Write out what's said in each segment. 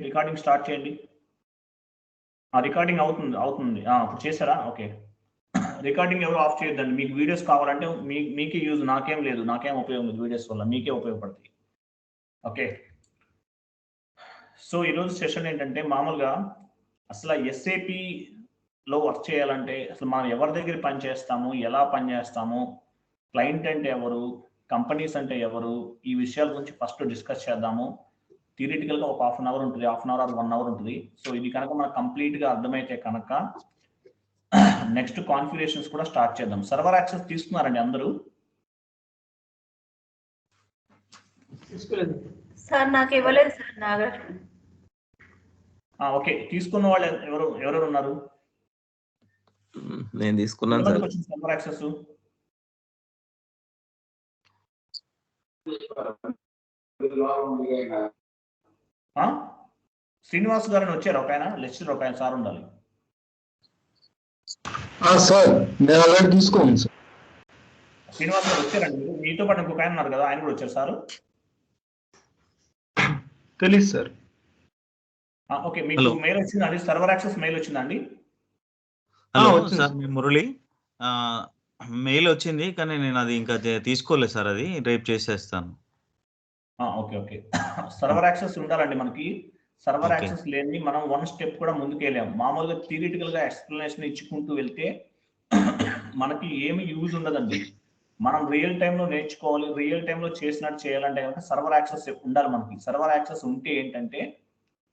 Recording start చేయండి. Recording అవుతుంది. ఇప్పుడు చేశారా? ఓకే. రికార్డింగ్ ఎవరు ఆఫ్ చేయొద్దండి. మీకు వీడియోస్ కావాలంటే మీకే యూజ్, నాకేం లేదు, నాకేం ఉపయోగం లేదు వీడియోస్ వల్ల, మీకే ఉపయోగపడతాయి. ఓకే. సో ఈరోజు సెషన్ ఏంటంటే మామూలుగా అసలు ఎస్ఏపిలో వర్క్ చేయాలంటే అసలు మనం ఎవరి దగ్గర పని చేస్తాము, ఎలా పని చేస్తాము, క్లయింట్ అంటే ఎవరు, కంపెనీస్ అంటే ఎవరు, ఈ విషయాల గురించి ఫస్ట్ డిస్కస్ చేద్దాము. థియరిటికల్గా ఒక హాఫ్ అన్ అవర్ ఉంటుంది, half an hour or 1 hour ఉంటుంది. సో ఇది కనుక మనకు కంప్లీట్గా అర్థమైతే కనుక నెక్స్ట్ కాన్ఫిగరేషన్స్ కూడా స్టార్ట్ చేద్దాం. సర్వర్ యాక్సెస్ తీసుకున్నారండి అందరూ? తీసుకోలేదు సార్, నాకు ఇవ్వలేదు సార్. నాగలక్ష్మి. ఓకే, తీసుకున్న వాళ్ళు ఎవరెవరు ఉన్నారు? నేను తీసుకున్నాను సార్. సర్వర్ యాక్సెస్ శ్రీనివాస్ గారిని వచ్చారు, ఒక ఆయన లెక్చరర్, ఒక ఆయన సార్ ఉండాలి. సార్ నేను ఆల్రెడీ తీసుకోండి సార్. శ్రీనివాస్ గారు వచ్చారండి. మీతో పాటు ఇంకొక ఆయన ఉన్నారు కదా, ఆయన కూడా వచ్చారు సారు? తెలీదు సార్. ఓకే, మీకు మెయిల్ వచ్చిందా అండి? సర్వర్ యాక్సెస్ మెయిల్ వచ్చిందా అండి? సార్ మీ మురళి మెయిల్ వచ్చింది, కానీ నేను అది ఇంకా తీసుకోలేదు సార్. అది రేపు చేసేస్తాను. ఓకే ఓకే, సర్వర్ యాక్సెస్ ఉండాలండి మనకి. సర్వర్ యాక్సెస్ లేని మనం 1 స్టెప్ కూడా ముందుకు వెళ్ళాము. మామూలుగా థియరిటికల్ గా ఎక్స్ప్లెనేషన్ ఇచ్చుకుంటూ వెళ్తే మనకి ఏమి యూజ్ ఉండదండి. మనం రియల్ టైంలో నేర్చుకోవాలి, రియల్ టైంలో చేసినట్టు చేయాలంటే కనుక సర్వర్ యాక్సెస్ ఉండాలి మనకి. సర్వర్ యాక్సెస్ ఉంటే ఏంటంటే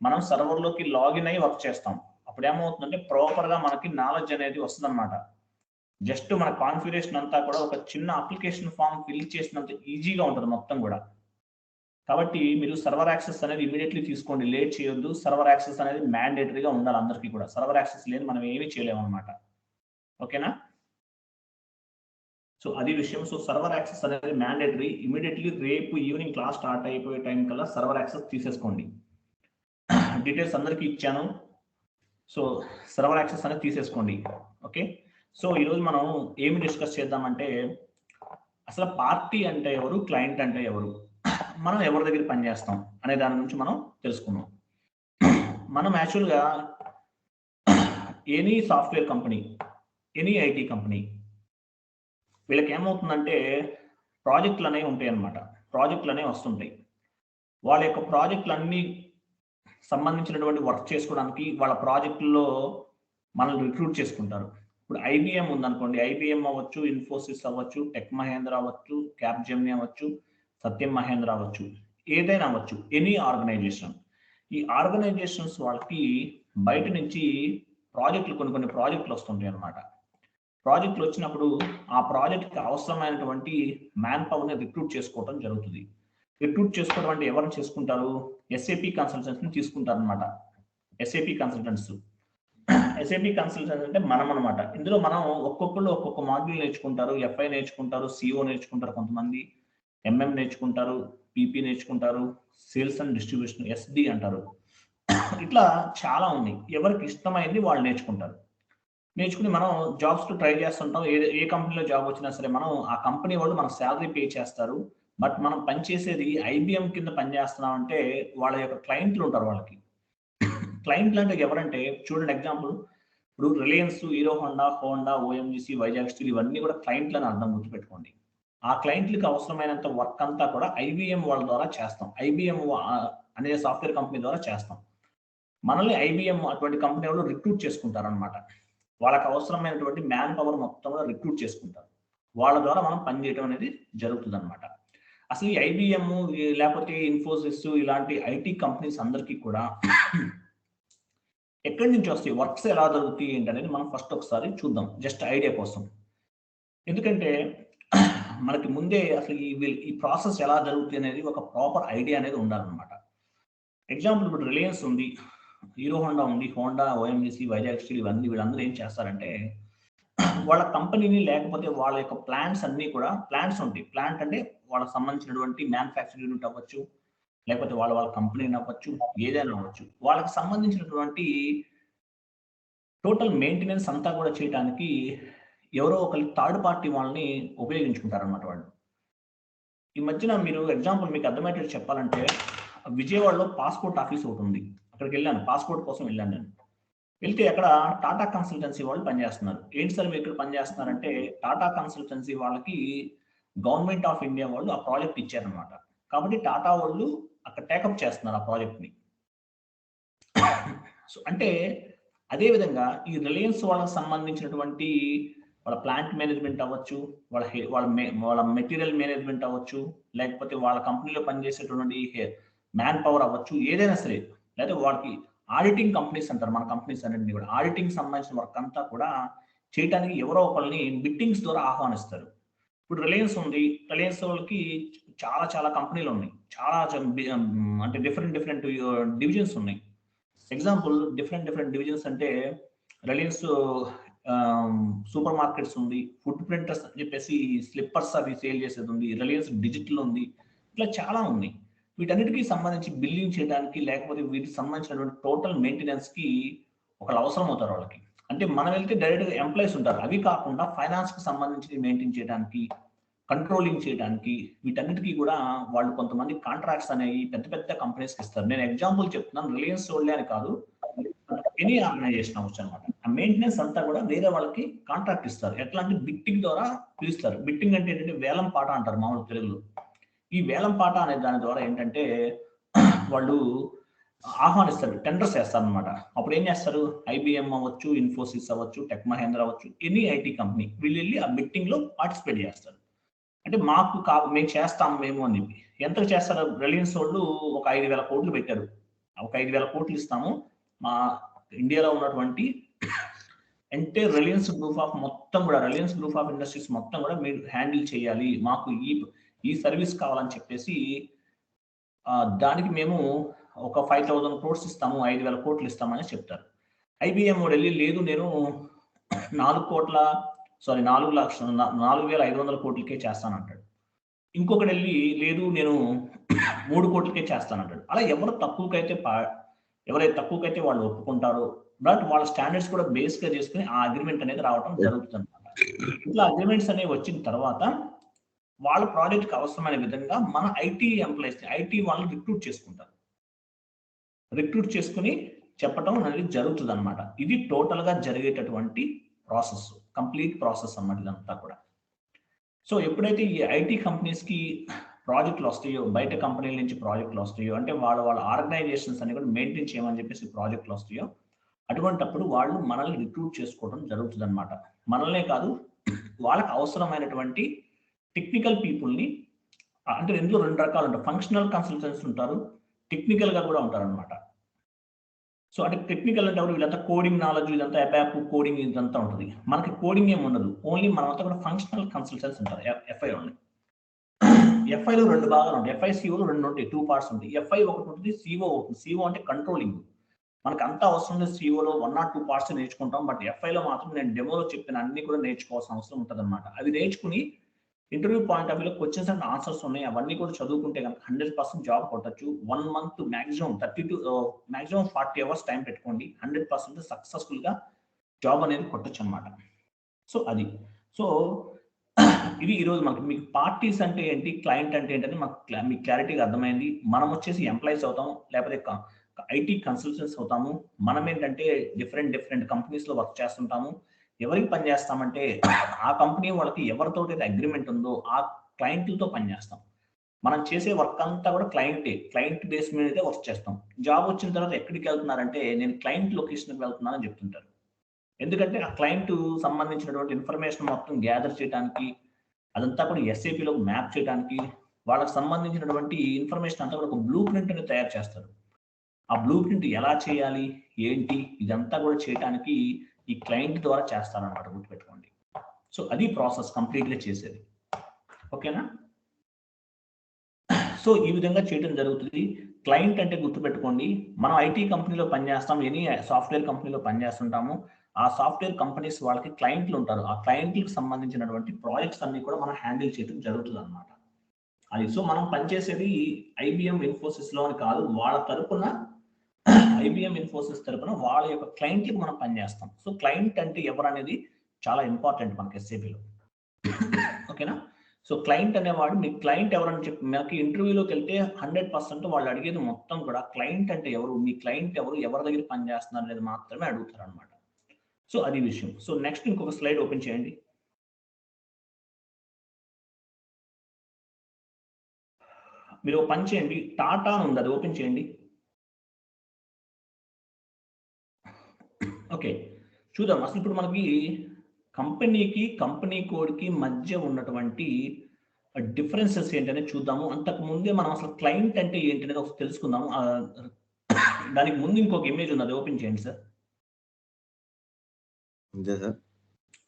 మనం సర్వర్లోకి లాగిన్ అయ్యి వర్క్ చేస్తాం. అప్పుడు ఏమవుతుందంటే ప్రాపర్గా మనకి నాలెడ్జ్ అనేది వస్తుంది అనమాట. జస్ట్ మన కాన్ఫిగరేషన్ అంతా కూడా ఒక చిన్న అప్లికేషన్ ఫామ్ ఫిల్ చేసినంత ఈజీగా ఉంటుంది మొత్తం కూడా. కాబట్టి మీరు సర్వర్ యాక్సెస్ అనేది ఇమీడియట్లీ తీసుకోండి, లేట్ చేయొద్దు. సర్వర్ యాక్సెస్ అనేది మ్యాండేటరీగా ఉండాలి అందరికీ కూడా. సర్వర్ యాక్సెస్ లేని మనం ఏమీ చేయలేము అనమాట. ఓకేనా? సో అది విషయం. సో సర్వర్ యాక్సెస్ అనేది మ్యాండేటరీ. ఇమీడియట్లీ రేపు ఈవినింగ్ క్లాస్ స్టార్ట్ అయిపోయే టైం కల్లా సర్వర్ యాక్సెస్ తీసేసుకోండి. డీటెయిల్స్ అందరికీ ఇచ్చాను. సో సర్వర్ యాక్సెస్ అనేది తీసేసుకోండి. ఓకే. సో ఈరోజు మనం ఏమి డిస్కస్ చేద్దామంటే అసలు పార్టీ అంటే ఎవరు, క్లయింట్ అంటే ఎవరు, మనం ఎవరి దగ్గర పనిచేస్తాం అనే దాని గురించి మనం తెలుసుకున్నాం. మనం యాక్చువల్గా any software company, any IT company, వీళ్ళకి ఏమవుతుందంటే ప్రాజెక్టులు అనేవి ఉంటాయి అన్నమాట. ప్రాజెక్టులు అనేవి వస్తుంటాయి. వాళ్ళ యొక్క ప్రాజెక్టులన్నీ సంబంధించినటువంటి వర్క్ చేసుకోవడానికి వాళ్ళ ప్రాజెక్టుల్లో మనల్ని రిక్రూట్ చేసుకుంటారు. ఇప్పుడు ఐబిఎం ఉందనుకోండి, ఐబిఎం అవ్వచ్చు, ఇన్ఫోసిస్ అవ్వచ్చు, టెక్ మహేంద్ర అవ్వచ్చు, క్యాప్జెమిని అవ్వచ్చు, సత్యం మహేంద్ర అవ్వచ్చు, ఏదైనా అవ్వచ్చు, ఎనీ ఆర్గనైజేషన్. ఈ ఆర్గనైజేషన్స్ వాళ్ళకి బయట నుంచి ప్రాజెక్టులు కొన్ని ప్రాజెక్టులు వస్తుంటాయి అన్నమాట. ప్రాజెక్టులు వచ్చినప్పుడు ఆ ప్రాజెక్ట్కి అవసరమైనటువంటి మ్యాన్ పవర్ని రిక్రూట్ చేసుకోవడం జరుగుతుంది. రిక్రూట్ చేసుకోవడం అంటే ఎవరిని చేసుకుంటారు? ఎస్ఏపి కన్సల్టెంట్స్ని తీసుకుంటారు అనమాట. ఎస్ఏపి కన్సల్టెంట్స్ అంటే మనం అనమాట. ఇందులో మనం ఒక్కొక్కళ్ళు ఒక్కొక్క మాడ్యూల్ నేర్చుకుంటారు. ఎఫ్ఐ నేర్చుకుంటారు, సిఓ నేర్చుకుంటారు, కొంతమంది ఎంఎం నేర్చుకుంటారు, పీపీ నేర్చుకుంటారు, సేల్స్ అండ్ డిస్ట్రిబ్యూషన్ ఎస్డి అంటారు. ఇట్లా చాలా ఉన్నాయి. ఎవరికి ఇష్టమైంది వాళ్ళు నేర్చుకుంటారు. నేర్చుకుని మనం జాబ్స్కి ట్రై చేస్తుంటాం. ఏ కంపెనీలో జాబ్ వచ్చినా సరే మనం ఆ కంపెనీ వాళ్ళు మనకు శాలరీ పే చేస్తారు. బట్ మనం పనిచేసేది ఐబిఎం కింద పనిచేస్తున్నాం అంటే వాళ్ళ యొక్క క్లయింట్లు ఉంటారు. వాళ్ళకి క్లయింట్లు అంటే ఎవరంటే చూడండి, ఎగ్జాంపుల్ ఇప్పుడు Reliance, Hero Honda, ONGC, Vizag steel, ఇవన్నీ కూడా క్లయింట్లు అని అర్థం, గుర్తుపెట్టుకోండి. ఆ క్లయింట్లకు అవసరమైనంత వర్క్ అంతా కూడా ఐబిఎం వాళ్ళ ద్వారా చేస్తాం. ఐబిఎం అనే సాఫ్ట్వేర్ కంపెనీ ద్వారా చేస్తాం. మనల్ని ఐబిఎం అటువంటి కంపెనీ వాళ్ళు రిక్రూట్ చేసుకుంటారు అనమాట. వాళ్ళకి అవసరమైనటువంటి మ్యాన్ పవర్ మొత్తం కూడా రిక్రూట్ చేసుకుంటారు. వాళ్ళ ద్వారా మనం పనిచేయడం అనేది జరుగుతుంది అనమాట. అసలు ఈ ఐబిఎం లేకపోతే ఇన్ఫోసిస్ ఇలాంటి ఐటీ కంపెనీస్ అందరికీ కూడా ఎక్కడి నుంచి వస్తాయి, వర్క్స్ ఎలా జరుగుతాయి ఏంటనేది మనం ఫస్ట్ ఒకసారి చూద్దాం, జస్ట్ ఐడియా కోసం. ఎందుకంటే మనకి ముందే అసలు ఈ ప్రాసెస్ ఎలా జరుగుతుంది అనేది ఒక ప్రాపర్ ఐడియా అనేది ఉండాలన్నమాట. ఎగ్జాంపుల్ ఇప్పుడు రిలయన్స్ ఉంది, హీరో హోండా ఉంది, హోండా, ఓఎంజీసీ, వైజాగ్ స్టీల్, ఇవన్నీ వీళ్ళందరూ ఏం చేస్తారంటే వాళ్ళ కంపెనీని లేకపోతే వాళ్ళ యొక్క ప్లాంట్స్ అన్నీ కూడా, ప్లాంట్స్ ఉంటాయి. ప్లాంట్ అంటే వాళ్ళకి సంబంధించినటువంటి మ్యానుఫ్యాక్చరింగ్ యూనిట్ అవ్వచ్చు, లేకపోతే వాళ్ళ కంపెనీని అవ్వచ్చు, ఏదైనా అవ్వచ్చు. వాళ్ళకి సంబంధించినటువంటి టోటల్ మెయింటెనెన్స్ అంతా కూడా చేయడానికి ఎవరో ఒకరి థర్డ్ పార్టీ వాళ్ళని ఉపయోగించుకుంటారన్నమాట వాళ్ళు. ఈ మధ్యన మీరు ఎగ్జాంపుల్ మీకు అర్థమయ్యేటట్టు చెప్పాలంటే విజయవాడలో పాస్పోర్ట్ ఆఫీస్ ఒకటి ఉంది. అక్కడికి వెళ్ళాను, పాస్పోర్ట్ కోసం వెళ్ళాను నేను. వెళ్తే అక్కడ టాటా కన్సల్టెన్సీ వాళ్ళు పనిచేస్తున్నారు. ఏంటి సార్ మీరు ఇక్కడ పనిచేస్తున్నారంటే, టాటా కన్సల్టెన్సీ వాళ్ళకి గవర్నమెంట్ ఆఫ్ ఇండియా వాళ్ళు ఆ ప్రాజెక్ట్ ఇచ్చారనమాట. కాబట్టి టాటా వాళ్ళు అక్కడ టేకప్ చేస్తున్నారు ఆ ప్రాజెక్ట్ని. సో అంటే అదే విధంగా ఈ రిలయన్స్ వాళ్ళకి సంబంధించినటువంటి వాళ్ళ ప్లాంట్ మేనేజ్మెంట్ అవ్వచ్చు, వాళ్ళ మెటీరియల్ మేనేజ్మెంట్ అవ్వచ్చు, లేకపోతే వాళ్ళ కంపెనీలో పనిచేసేటువంటి మ్యాన్ పవర్ అవ్వచ్చు, ఏదైనా సరే, లేదా వాళ్ళకి ఆడిటింగ్ కంపెనీస్ అంటారు మన కంపెనీస్ అన్నింటినీ కూడా. ఆడిటింగ్ సంబంధించిన వర్క్ అంతా కూడా చేయడానికి ఎవరో ఒకరిని బిట్టింగ్స్ ద్వారా ఆహ్వానిస్తారు. ఇప్పుడు రిలయన్స్ ఉంది, రిలయన్స్ వాళ్ళకి చాలా చాలా కంపెనీలు ఉన్నాయి, చాలా అంటే డిఫరెంట్ డివిజన్స్ ఉన్నాయి. ఎగ్జాంపుల్ డిఫరెంట్ డివిజన్స్ అంటే రిలయన్స్ సూపర్ మార్కెట్స్ ఉంది, ఫుడ్ ప్రింటర్స్ అని చెప్పేసి స్లిప్పర్స్ అవి సేల్ చేసేది ఉంది, రిలయన్స్ డిజిటల్ ఉంది, ఇట్లా చాలా ఉన్నాయి. వీటన్నిటికీ సంబంధించి బిల్లింగ్ చేయడానికి, లేకపోతే వీటికి సంబంధించినటువంటి టోటల్ మెయింటెనెన్స్ కి ఒకళ్ళు అవసరం అవుతారు వాళ్ళకి. అంటే మనం వెళ్తే డైరెక్ట్గా ఎంప్లాయీస్ ఉంటారు, అవి కాకుండా ఫైనాన్స్ కి సంబంధించి మెయింటైన్ చేయడానికి, కంట్రోలింగ్ చేయడానికి, వీటన్నిటికీ కూడా వాళ్ళు కొంతమంది కాంట్రాక్ట్స్ అనేవి పెద్ద పెద్ద కంపెనీస్కి ఇస్తారు. నేను ఎగ్జాంపుల్ చెప్తున్నాను, రిలయన్స్ వాళ్ళే అని కాదు, ఎనీ ఆర్గనైజేషన్ అవ్వచ్చు అనమాట. ఆ మెయింటెనెన్స్ అంతా కూడా వేరే వాళ్ళకి కాంట్రాక్ట్ ఇస్తారు. ఎట్లా అంటే బిట్టింగ్ ద్వారా పిలుస్తారు. బిట్టింగ్ అంటే ఏంటంటే వేలం పాట అంటారు మామూలు తెలుగులో. ఈ వేలం పాట అనే దాని ద్వారా ఏంటంటే వాళ్ళు ఆహ్వానిస్తారు, టెండర్స్ వేస్తారు అనమాట. అప్పుడు ఏం చేస్తారు, ఐబిఎం అవ్వచ్చు, ఇన్ఫోసిస్ అవ్వచ్చు, టెక్ మహేంద్ర అవ్వచ్చు, ఎనీ ఐటీ కంపెనీ వీళ్ళు వెళ్ళి ఆ బిట్టింగ్ లో పార్టిసిపేట్ చేస్తారు. అంటే మాకు మేము చేస్తాం మేము అని చెప్పి. ఎంతకు చేస్తారు, రిలయన్స్ వాళ్ళు ఒక 5,000 కోట్లు పెట్టారు. ఒక 5,000 కోట్లు ఇస్తాము, మా ఇండియాలో ఉన్నటువంటి అంటే రిలయన్స్ గ్రూప్ ఆఫ్ మొత్తం కూడా, రిలయన్స్ గ్రూప్ ఆఫ్ ఇండస్ట్రీస్ మొత్తం కూడా మీరు హ్యాండిల్ చేయాలి, మాకు ఈ సర్వీస్ కావాలని చెప్పేసి దానికి మేము ఒక 5,000 crores ఇస్తాము, 5,000 కోట్లు ఇస్తామని చెప్తారు. ఐబిఎం వాడు వెళ్ళి లేదు నేను 4,500 కోట్లకే చేస్తానంటాడు. ఇంకొకటి వెళ్ళి లేదు నేను 3 కోట్లకే చేస్తానంటాడు. అలా ఎవరైతే తక్కువకైతే వాళ్ళు ఒప్పుకుంటారో, బట్ వాళ్ళ స్టాండర్డ్స్ కూడా బేస్ గా చేసుకుని ఆ అగ్రిమెంట్ అనేది రావడం జరుగుతుంది. ఇట్లా అగ్రిమెంట్స్ అనేవి వచ్చిన తర్వాత వాళ్ళ ప్రాజెక్ట్కి అవసరమైన విధంగా మన ఐటీ ఎంప్లాయీస్, ఐటీ వాళ్ళని రిక్రూట్ చేసుకుని చెప్పడం అనేది జరుగుతుంది అనమాట. ఇది టోటల్ గా జరిగేటటువంటి ప్రాసెస్, కంప్లీట్ ప్రాసెస్ అన్నమాట ఇదంతా కూడా. సో ఎప్పుడైతే ఈ ఐటీ కంపెనీస్ కి ప్రాజెక్టులు వస్తాయో, బయట కంపెనీల నుంచి ప్రాజెక్టులు వస్తాయో, అంటే వాళ్ళ ఆర్గనైజేషన్స్ అన్ని కూడా మెయింటైన్ చేయమని చెప్పేసి ప్రాజెక్టులు వస్తాయో, అటువంటప్పుడు వాళ్ళు మనల్ని రిక్రూట్ చేసుకోవడం జరుగుతుంది అనమాట. మనల్నే కాదు, వాళ్ళకి అవసరమైనటువంటి టెక్నికల్ పీపుల్ని, అంటే ఇందులో 2 రకాలు ఉంటారు, ఫంక్షనల్ కన్సల్టెంట్స్ ఉంటారు, టెక్నికల్ గా కూడా ఉంటారు అనమాట. సో అంటే టెక్నికల్ అంటే వీళ్ళంతా కోడింగ్ నాలెడ్జ్, ఇదంతా అబాప్ కోడింగ్ ఇదంతా ఉంటుంది. మనకి కోడింగ్ ఏమి ఉండదు, ఓన్లీ మనమంతా కూడా ఫంక్షనల్ కన్సల్టెంట్స్ ఉంటారు ఎఫ్ఐ ఓన్లీ. ఎఫ్ఐలో 2 భాగాలు ఉంటాయి, ఎఫ్ఐ సిఓలో 2 ఉంటాయి, 2 parts ఉంటాయి. ఎఫ్ఐ ఒకటి ఉంటుంది, సిఓ ఒకటి. సిఓ అంటే కంట్రోలింగ్. మనకు అంతా అవసరం లేదు, సిఓలో 1 or 2 parts నేర్చుకుంటాం, బట్ ఎఫ్ఐలో మాత్రం నేను డెమోలో చెప్పిన అన్ని కూడా నేర్చుకోవాల్సిన అవసరం ఉంటుంది అనమాట. అవి నేర్చుకుని ఇంటర్వ్యూ పాయింట్ ఆఫ్ వ్యూలో క్వశ్చన్స్ అండ్ ఆన్సర్స్ ఉన్నాయి, అవన్నీ కూడా చదువుకుంటే కనుక 100% జాబ్ కొట్టచ్చు. 1 month మాక్సిమం 40 hours టైం పెట్టుకోండి, 100% సక్సెస్ఫుల్ గా జాబ్ అనేది కొట్టచ్చు అనమాట. సో అది ఇది ఈరోజు మీకు పార్టీస్ అంటే ఏంటి, క్లయింట్ అంటే ఏంటని మీకు క్లారిటీగా అర్థమైంది. మనం వచ్చేసి ఎంప్లాయీస్ అవుతాము, లేకపోతే ఐటీ కన్సల్టెంట్స్ అవుతాము. మనం ఏంటంటే డిఫరెంట్ కంపెనీస్ లో వర్క్ చేస్తుంటాము. ఎవరికి పని చేస్తామంటే ఆ కంపెనీ వాళ్ళకి ఎవరితో అగ్రిమెంట్ ఉందో ఆ క్లయింట్లతో పనిచేస్తాం. మనం చేసే వర్క్ అంతా కూడా క్లయింట్ బేస్ మీద వర్క్ చేస్తాం. జాబ్ వచ్చిన తర్వాత ఎక్కడికి వెళ్తున్నారంటే నేను క్లయింట్ లొకేషన్కి వెళ్తున్నానని చెప్తుంటారు. ఎందుకంటే ఆ క్లయింట్ సంబంధించినటువంటి ఇన్ఫర్మేషన్ మొత్తం గ్యాదర్ చేయడానికి, అదంతా కూడా ఎస్ఏపిలో మ్యాప్ చేయడానికి, వాళ్ళకి సంబంధించినటువంటి ఇన్ఫర్మేషన్ అంతా కూడా ఒక బ్లూ ప్రింట్ అనేది తయారు చేస్తారు. ఆ బ్లూ ప్రింట్ ఎలా చేయాలి ఏంటి ఇదంతా కూడా చేయడానికి ఈ క్లయింట్ ద్వారా చేస్తారన్నమాట, గుర్తుపెట్టుకోండి. సో అది ప్రాసెస్ కంప్లీట్ గా చేసేది, ఓకేనా. సో ఈ విధంగా చేయడం జరుగుతుంది. క్లయింట్ అంటే గుర్తుపెట్టుకోండి, మనం ఐటీ కంపెనీలో పనిచేస్తాం, ఎనీ సాఫ్ట్వేర్ కంపెనీలో పనిచేస్తుంటాము. ఆ సాఫ్ట్వేర్ కంపెనీస్ వాళ్ళకి క్లయింట్లు ఉంటారు, ఆ క్లయింట్లకు సంబంధించినటువంటి ప్రాజెక్ట్స్ అన్ని కూడా మనం హ్యాండిల్ చేయడం జరుగుతుంది అనమాట. అది సో మనం పనిచేసేది ఐబిఎం ఇన్ఫోసిస్ లో అని కాదు, వాళ్ళ తరపున ఐబిఎం ఇన్ఫోసిస్ తరపున వాళ్ళ యొక్క క్లయింట్లకు మనం పనిచేస్తాం. సో క్లయింట్ అంటే ఎవరు అనేది చాలా ఇంపార్టెంట్ మనకి ఎస్ఏపిలో, ఓకేనా. సో క్లయింట్ అనేవాడు మీ క్లయింట్ ఎవరని చెప్పి మనకి ఇంటర్వ్యూలోకి వెళ్తే 100% వాళ్ళు అడిగేది మొత్తం కూడా క్లయింట్ అంటే ఎవరు, మీ క్లయింట్ ఎవరు, ఎవరి దగ్గర పని చేస్తున్నారు అనేది మాత్రమే అడుగుతారు అనమాట. సో అది విషయం. సో నెక్స్ట్ ఇంకొక స్లైడ్ ఓపెన్ చేయండి. మీరు పని చేయండి, టాటా అని ఉంది, అది ఓపెన్ చేయండి. ఓకే, చూద్దాం అసలు ఇప్పుడు మనకి కంపెనీకి కంపెనీ కోడ్కి మధ్య ఉన్నటువంటి డిఫరెన్సెస్ ఏంటనే చూద్దాము. అంతకు ముందే మనం అసలు క్లయింట్ అంటే ఏంటి అనేది ఒకసారి తెలుసుకుందాము. దానికి ముందు ఇంకొక ఇమేజ్ ఉంది, అది ఓపెన్ చేయండి సార్.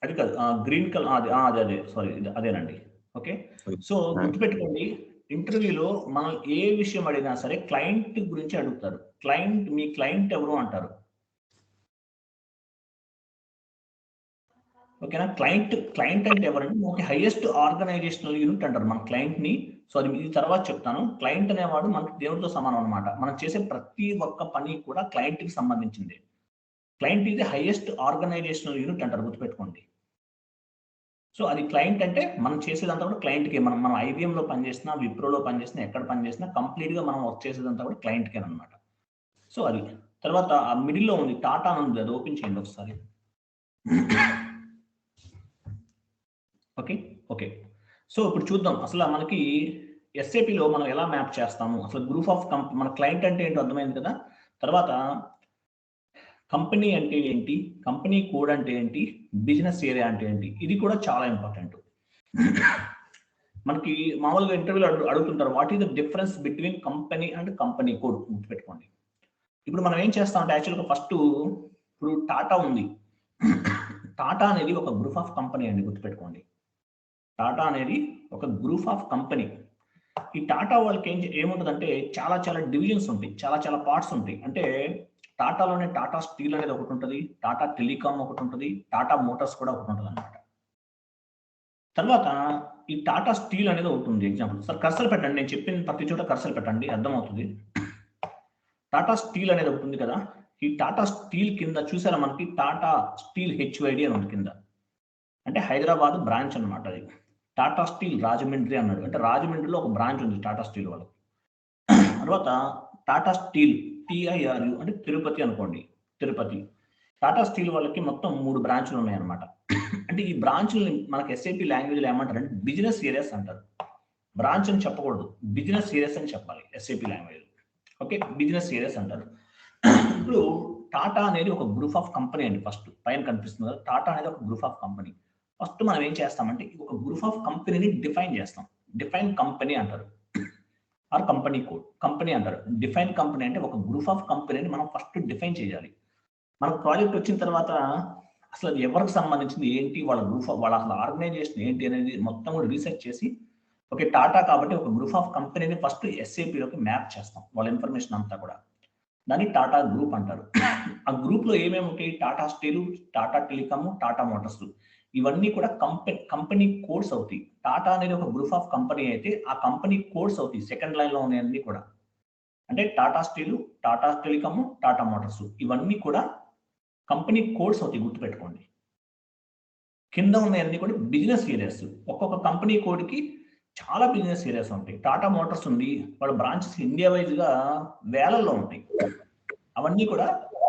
అది కాదు, గ్రీన్ కలర్, అదే సారీ, అదేనండి. ఓకే, సో గుర్తుపెట్టుకోండి, ఇంటర్వ్యూలో మనం ఏ విషయం అడిగినా సరే క్లయింట్ గురించి అడుగుతారు. క్లయింట్, మీ క్లయింట్ ఎవరు అంటారు. ఓకేనా, క్లయింట్ అంటే ఎవరంటే మనకి హైయెస్ట్ ఆర్గనైజేషనల్ యూనిట్ అంటారు మన క్లయింట్ ని. సో అది ఇది తర్వాత చెప్తాను. క్లయింట్ అనేవాడు మనకి దేవుడితో సమానం అనమాట. మనం చేసే ప్రతి ఒక్క పని కూడా క్లయింట్ కి సంబంధించింది. క్లయింట్ ఇది హైయెస్ట్ ఆర్గనైజేషనల్ యూనిట్ అంటారు, గుర్తుపెట్టుకోండి. సో అది క్లయింట్ అంటే మనం చేసేదంతా కూడా క్లయింట్కి. మనం ఐబిఎంలో పనిచేసినా, విప్రోలో పనిచేసినా, ఎక్కడ పనిచేసినా కంప్లీట్గా మనం వర్క్ చేసేదంతా కూడా క్లయింట్కే అనమాట. సో అది తర్వాత ఆ మిడిల్లో ఉంది టాటా ఉంది, అది ఓపెన్ చేయండి ఒకసారి. ఓకే ఓకే, సో ఇప్పుడు చూద్దాం అసలు మనకి ఎస్ఏపిలో మనం ఎలా మ్యాప్ చేస్తాము. అసలు గ్రూప్ ఆఫ్ మన క్లయింట్ అంటే ఏంటో అర్థమైంది కదా. తర్వాత కంపెనీ అంటే ఏంటి, కంపెనీ కోడ్ అంటే ఏంటి, బిజినెస్ ఏరియా అంటే ఏంటి, ఇది కూడా చాలా ఇంపార్టెంట్. మనకి మామూలుగా ఇంటర్వ్యూలో అడుగుతుంటారు, what is the difference between company and company code, గుర్తుపెట్టుకోండి. ఇప్పుడు మనం ఏం చేస్తామంటే యాక్చువల్గా ఫస్ట్ ఇప్పుడు టాటా ఉంది. టాటా అనేది ఒక గ్రూప్ ఆఫ్ కంపెనీ అండి, గుర్తుపెట్టుకోండి. టాటా అనేది ఒక గ్రూప్ ఆఫ్ కంపెనీ. ఈ టాటా వాళ్ళకి ఏముంటుందంటే చాలా చాలా డివిజన్స్ ఉంటాయి, చాలా పార్ట్స్ ఉంటాయి. అంటే టాటాలోనే టాటా స్టీల్ అనేది ఒకటి ఉంటుంది, టాటా టెలికామ్ ఒకటి ఉంటుంది, టాటా మోటార్స్ కూడా ఒకటి ఉంటుంది అనమాట. తర్వాత ఈ టాటా స్టీల్ అనేది ఒకటి ఉంది. ఎగ్జాంపుల్ సార్ కర్సర్ పెట్టండి, నేను చెప్పిన ప్రతి చోట కర్సర్ పెట్టండి, అర్థమవుతుంది. టాటా స్టీల్ అనేది ఒకటి ఉంది కదా. ఈ టాటా స్టీల్ కింద చూసారా మనకి టాటా స్టీల్ హెచ్వైడి అని ఉంది కింద, అంటే హైదరాబాద్ బ్రాంచ్ అనమాట. అది టాటా స్టీల్ రాజమండ్రి అన్నాడు, అంటే రాజమండ్రిలో ఒక బ్రాంచ్ ఉంది టాటా స్టీల్ వాళ్ళకి. తర్వాత టాటా స్టీల్ TIRU అంటే తిరుపతి అనుకోండి, తిరుపతి. టాటా స్టీల్ వాళ్ళకి మొత్తం 3 బ్రాంచ్లు ఉన్నాయి అనమాట. అంటే ఈ బ్రాంచ్లని మనకి SAP లాంగ్వేజ్లో ఏమంటారు అంటే బిజినెస్ ఏరియాస్ అంటారు. బ్రాంచ్ అని చెప్పకూడదు, బిజినెస్ ఏరియాస్ అని చెప్పాలి SAP language. Okay, business areas అంటారు. ఇప్పుడు టాటా అనేది ఒక గ్రూప్ ఆఫ్ కంపెనీ అండి. ఫస్ట్ పైన కనిపిస్తుంది కదా, టాటా అనేది ఒక గ్రూప్ ఆఫ్ కంపెనీ. ఫస్ట్ మనం ఏం చేస్తామంటే ఒక గ్రూప్ ఆఫ్ కంపెనీని డిఫైన్ చేస్తాం. డిఫైన్ కంపెనీ అంటారు, ఆర్ కంపెనీ కోడ్ కంపెనీ అంటారు. డిఫైన్ కంపెనీ అంటే ఒక గ్రూప్ ఆఫ్ కంపెనీని మనం ఫస్ట్ డిఫైన్ చేయాలి. మనకు ప్రాజెక్ట్ వచ్చిన తర్వాత అసలు అది ఎవరికి సంబంధించింది ఏంటి, వాళ్ళ గ్రూప్ వాళ్ళ అసలు ఆర్గనైజేషన్ ఏంటి అనేది మొత్తం కూడా రీసెర్చ్ చేసి, ఓకే టాటా కాబట్టి ఒక గ్రూప్ ఆఫ్ కంపెనీని ఫస్ట్ SAPలోకి మ్యాప్ చేస్తాం, వాళ్ళ ఇన్ఫర్మేషన్ అంతా కూడా. దాన్ని టాటా గ్రూప్ అంటారు. ఆ గ్రూప్ లో ఏమేమి ఉంటాయి, Tata steel, Tata telecom, Tata Motors, ఇవన్నీ కూడా కంపెనీ కోడ్స్ అవుతాయి. టాటా అనేది ఒక గ్రూప్ ఆఫ్ కంపెనీ అయితే ఆ కంపెనీ కోడ్స్ అవుతాయి. సెకండ్ లైన్ లో ఉన్నాయన్నీ కూడా, అంటే Tata steel, Tata telecom, Tata Motors, ఇవన్నీ కూడా కంపెనీ కోడ్స్ అవుతాయి, గుర్తుపెట్టుకోండి. కింద ఉన్నాయన్నీ కూడా బిజినెస్ ఏరియాస్. ఒక్కొక్క కంపెనీ కోడ్కి చాలా బిజినెస్ ఏరియాస్ ఉంటాయి. టాటా మోటార్స్ ఉంది, వాళ్ళ బ్రాంచెస్ ఇండియా వైజ్ గా వేలల్లో ఉంటాయి. అవన్నీ కూడా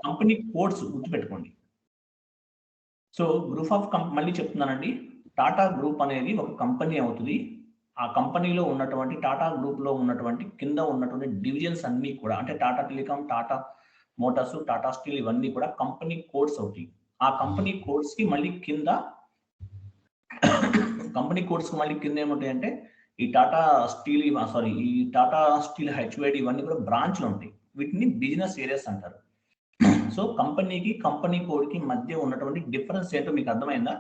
కంపెనీ కోడ్స్, గుర్తుపెట్టుకోండి. సో గ్రూప్ ఆఫ్ మళ్ళీ చెప్తున్నానండి, టాటా గ్రూప్ అనేది ఒక కంపెనీ అవుతుంది. ఆ కంపెనీలో ఉన్నటువంటి టాటా గ్రూప్ లో ఉన్నటువంటి కింద ఉన్నటువంటి డివిజన్స్ అన్ని కూడా, అంటే Tata telecom, Tata Motors, Tata steel, ఇవన్నీ కూడా కంపెనీ కోడ్స్ అవుతాయి. ఆ కంపెనీ కోడ్స్ కి మళ్ళీ కింద ఏముంటాయంటే ఈ టాటా స్టీల్, ఈ టాటా స్టీల్ హెచ్వైడి, ఇవన్నీ కూడా బ్రాంచ్లు ఉంటాయి. వీటిని బిజినెస్ ఏరియాస్ అంటారు. సో కంపెనీకి కంపెనీ కోడ్కి మధ్య ఉన్నటువంటి డిఫరెన్స్ ఏంటో మీకు అర్థమైందా?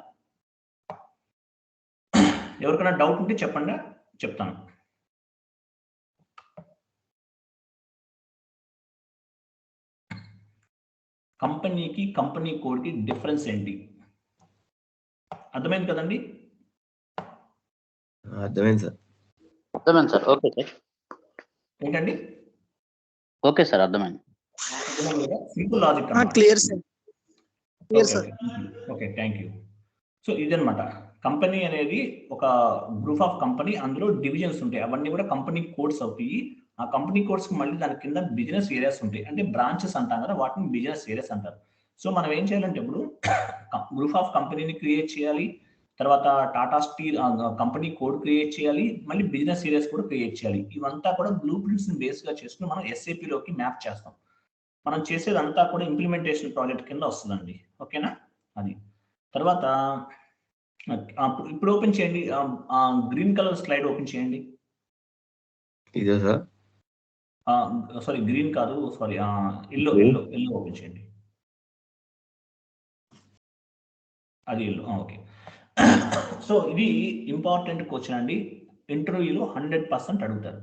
ఎవరికైనా డౌట్ ఉంటే చెప్పండి, చెప్తాను. కంపెనీకి కంపెనీ కోడ్కి డిఫరెన్స్ ఏంటి, అర్థమైంది కదండి? అర్థమైంది సార్. Okay sir. ఏంటండి? ఓకే సార్, అర్థమైంది. Simple logic. Clear sir. Okay, thank you. So ఇదన్నమాట. కంపెనీ అనేది ఒక గ్రూప్ ఆఫ్ కంపెనీ, అందులో డివిజన్స్ ఉంటాయి, అవన్నీ కూడా కంపెనీ కోడ్స్ అవుతాయి. ఆ కంపెనీ కోడ్స్కి మళ్ళీ దాని కింద బిజినెస్ ఏరియాస్ ఉంటాయి, అంటే బ్రాంచెస్ అంటాం కదా, వాటిని బిజినెస్ ఏరియాస్ అంటారు. సో మనం ఏం చేయాలంటే ఇప్పుడు గ్రూప్ ఆఫ్ కంపెనీని క్రియేట్ చేయాలి, తర్వాత Tata steel company code create చేయాలి, మళ్ళీ బిజినెస్ ఏరియాస్ కూడా క్రియేట్ చేయాలి. ఇవంతా కూడా బ్లూ ప్రింట్స్ బేస్గా చేసుకుని మనం ఎస్ఏపిలోకి మ్యాప్ చేస్తాం. మనం చేసేదంతా కూడా ఇంప్లిమెంటేషన్ ప్రాజెక్ట్ కింద వస్తుందండి. ఓకేనా? అది తర్వాత ఇప్పుడు ఓపెన్ చేయండి, గ్రీన్ కలర్ స్లైడ్ ఓపెన్ చేయండి. ఇదే సార్? సారీ గ్రీన్ కాదు, సారీ ఎల్లో ఓపెన్ చేయండి. అది ఎల్లో. ఓకే. సో ఇది ఇంపార్టెంట్ క్వశ్చన్ అండి. ఇంటర్వ్యూలో 100% అడుగుతారు.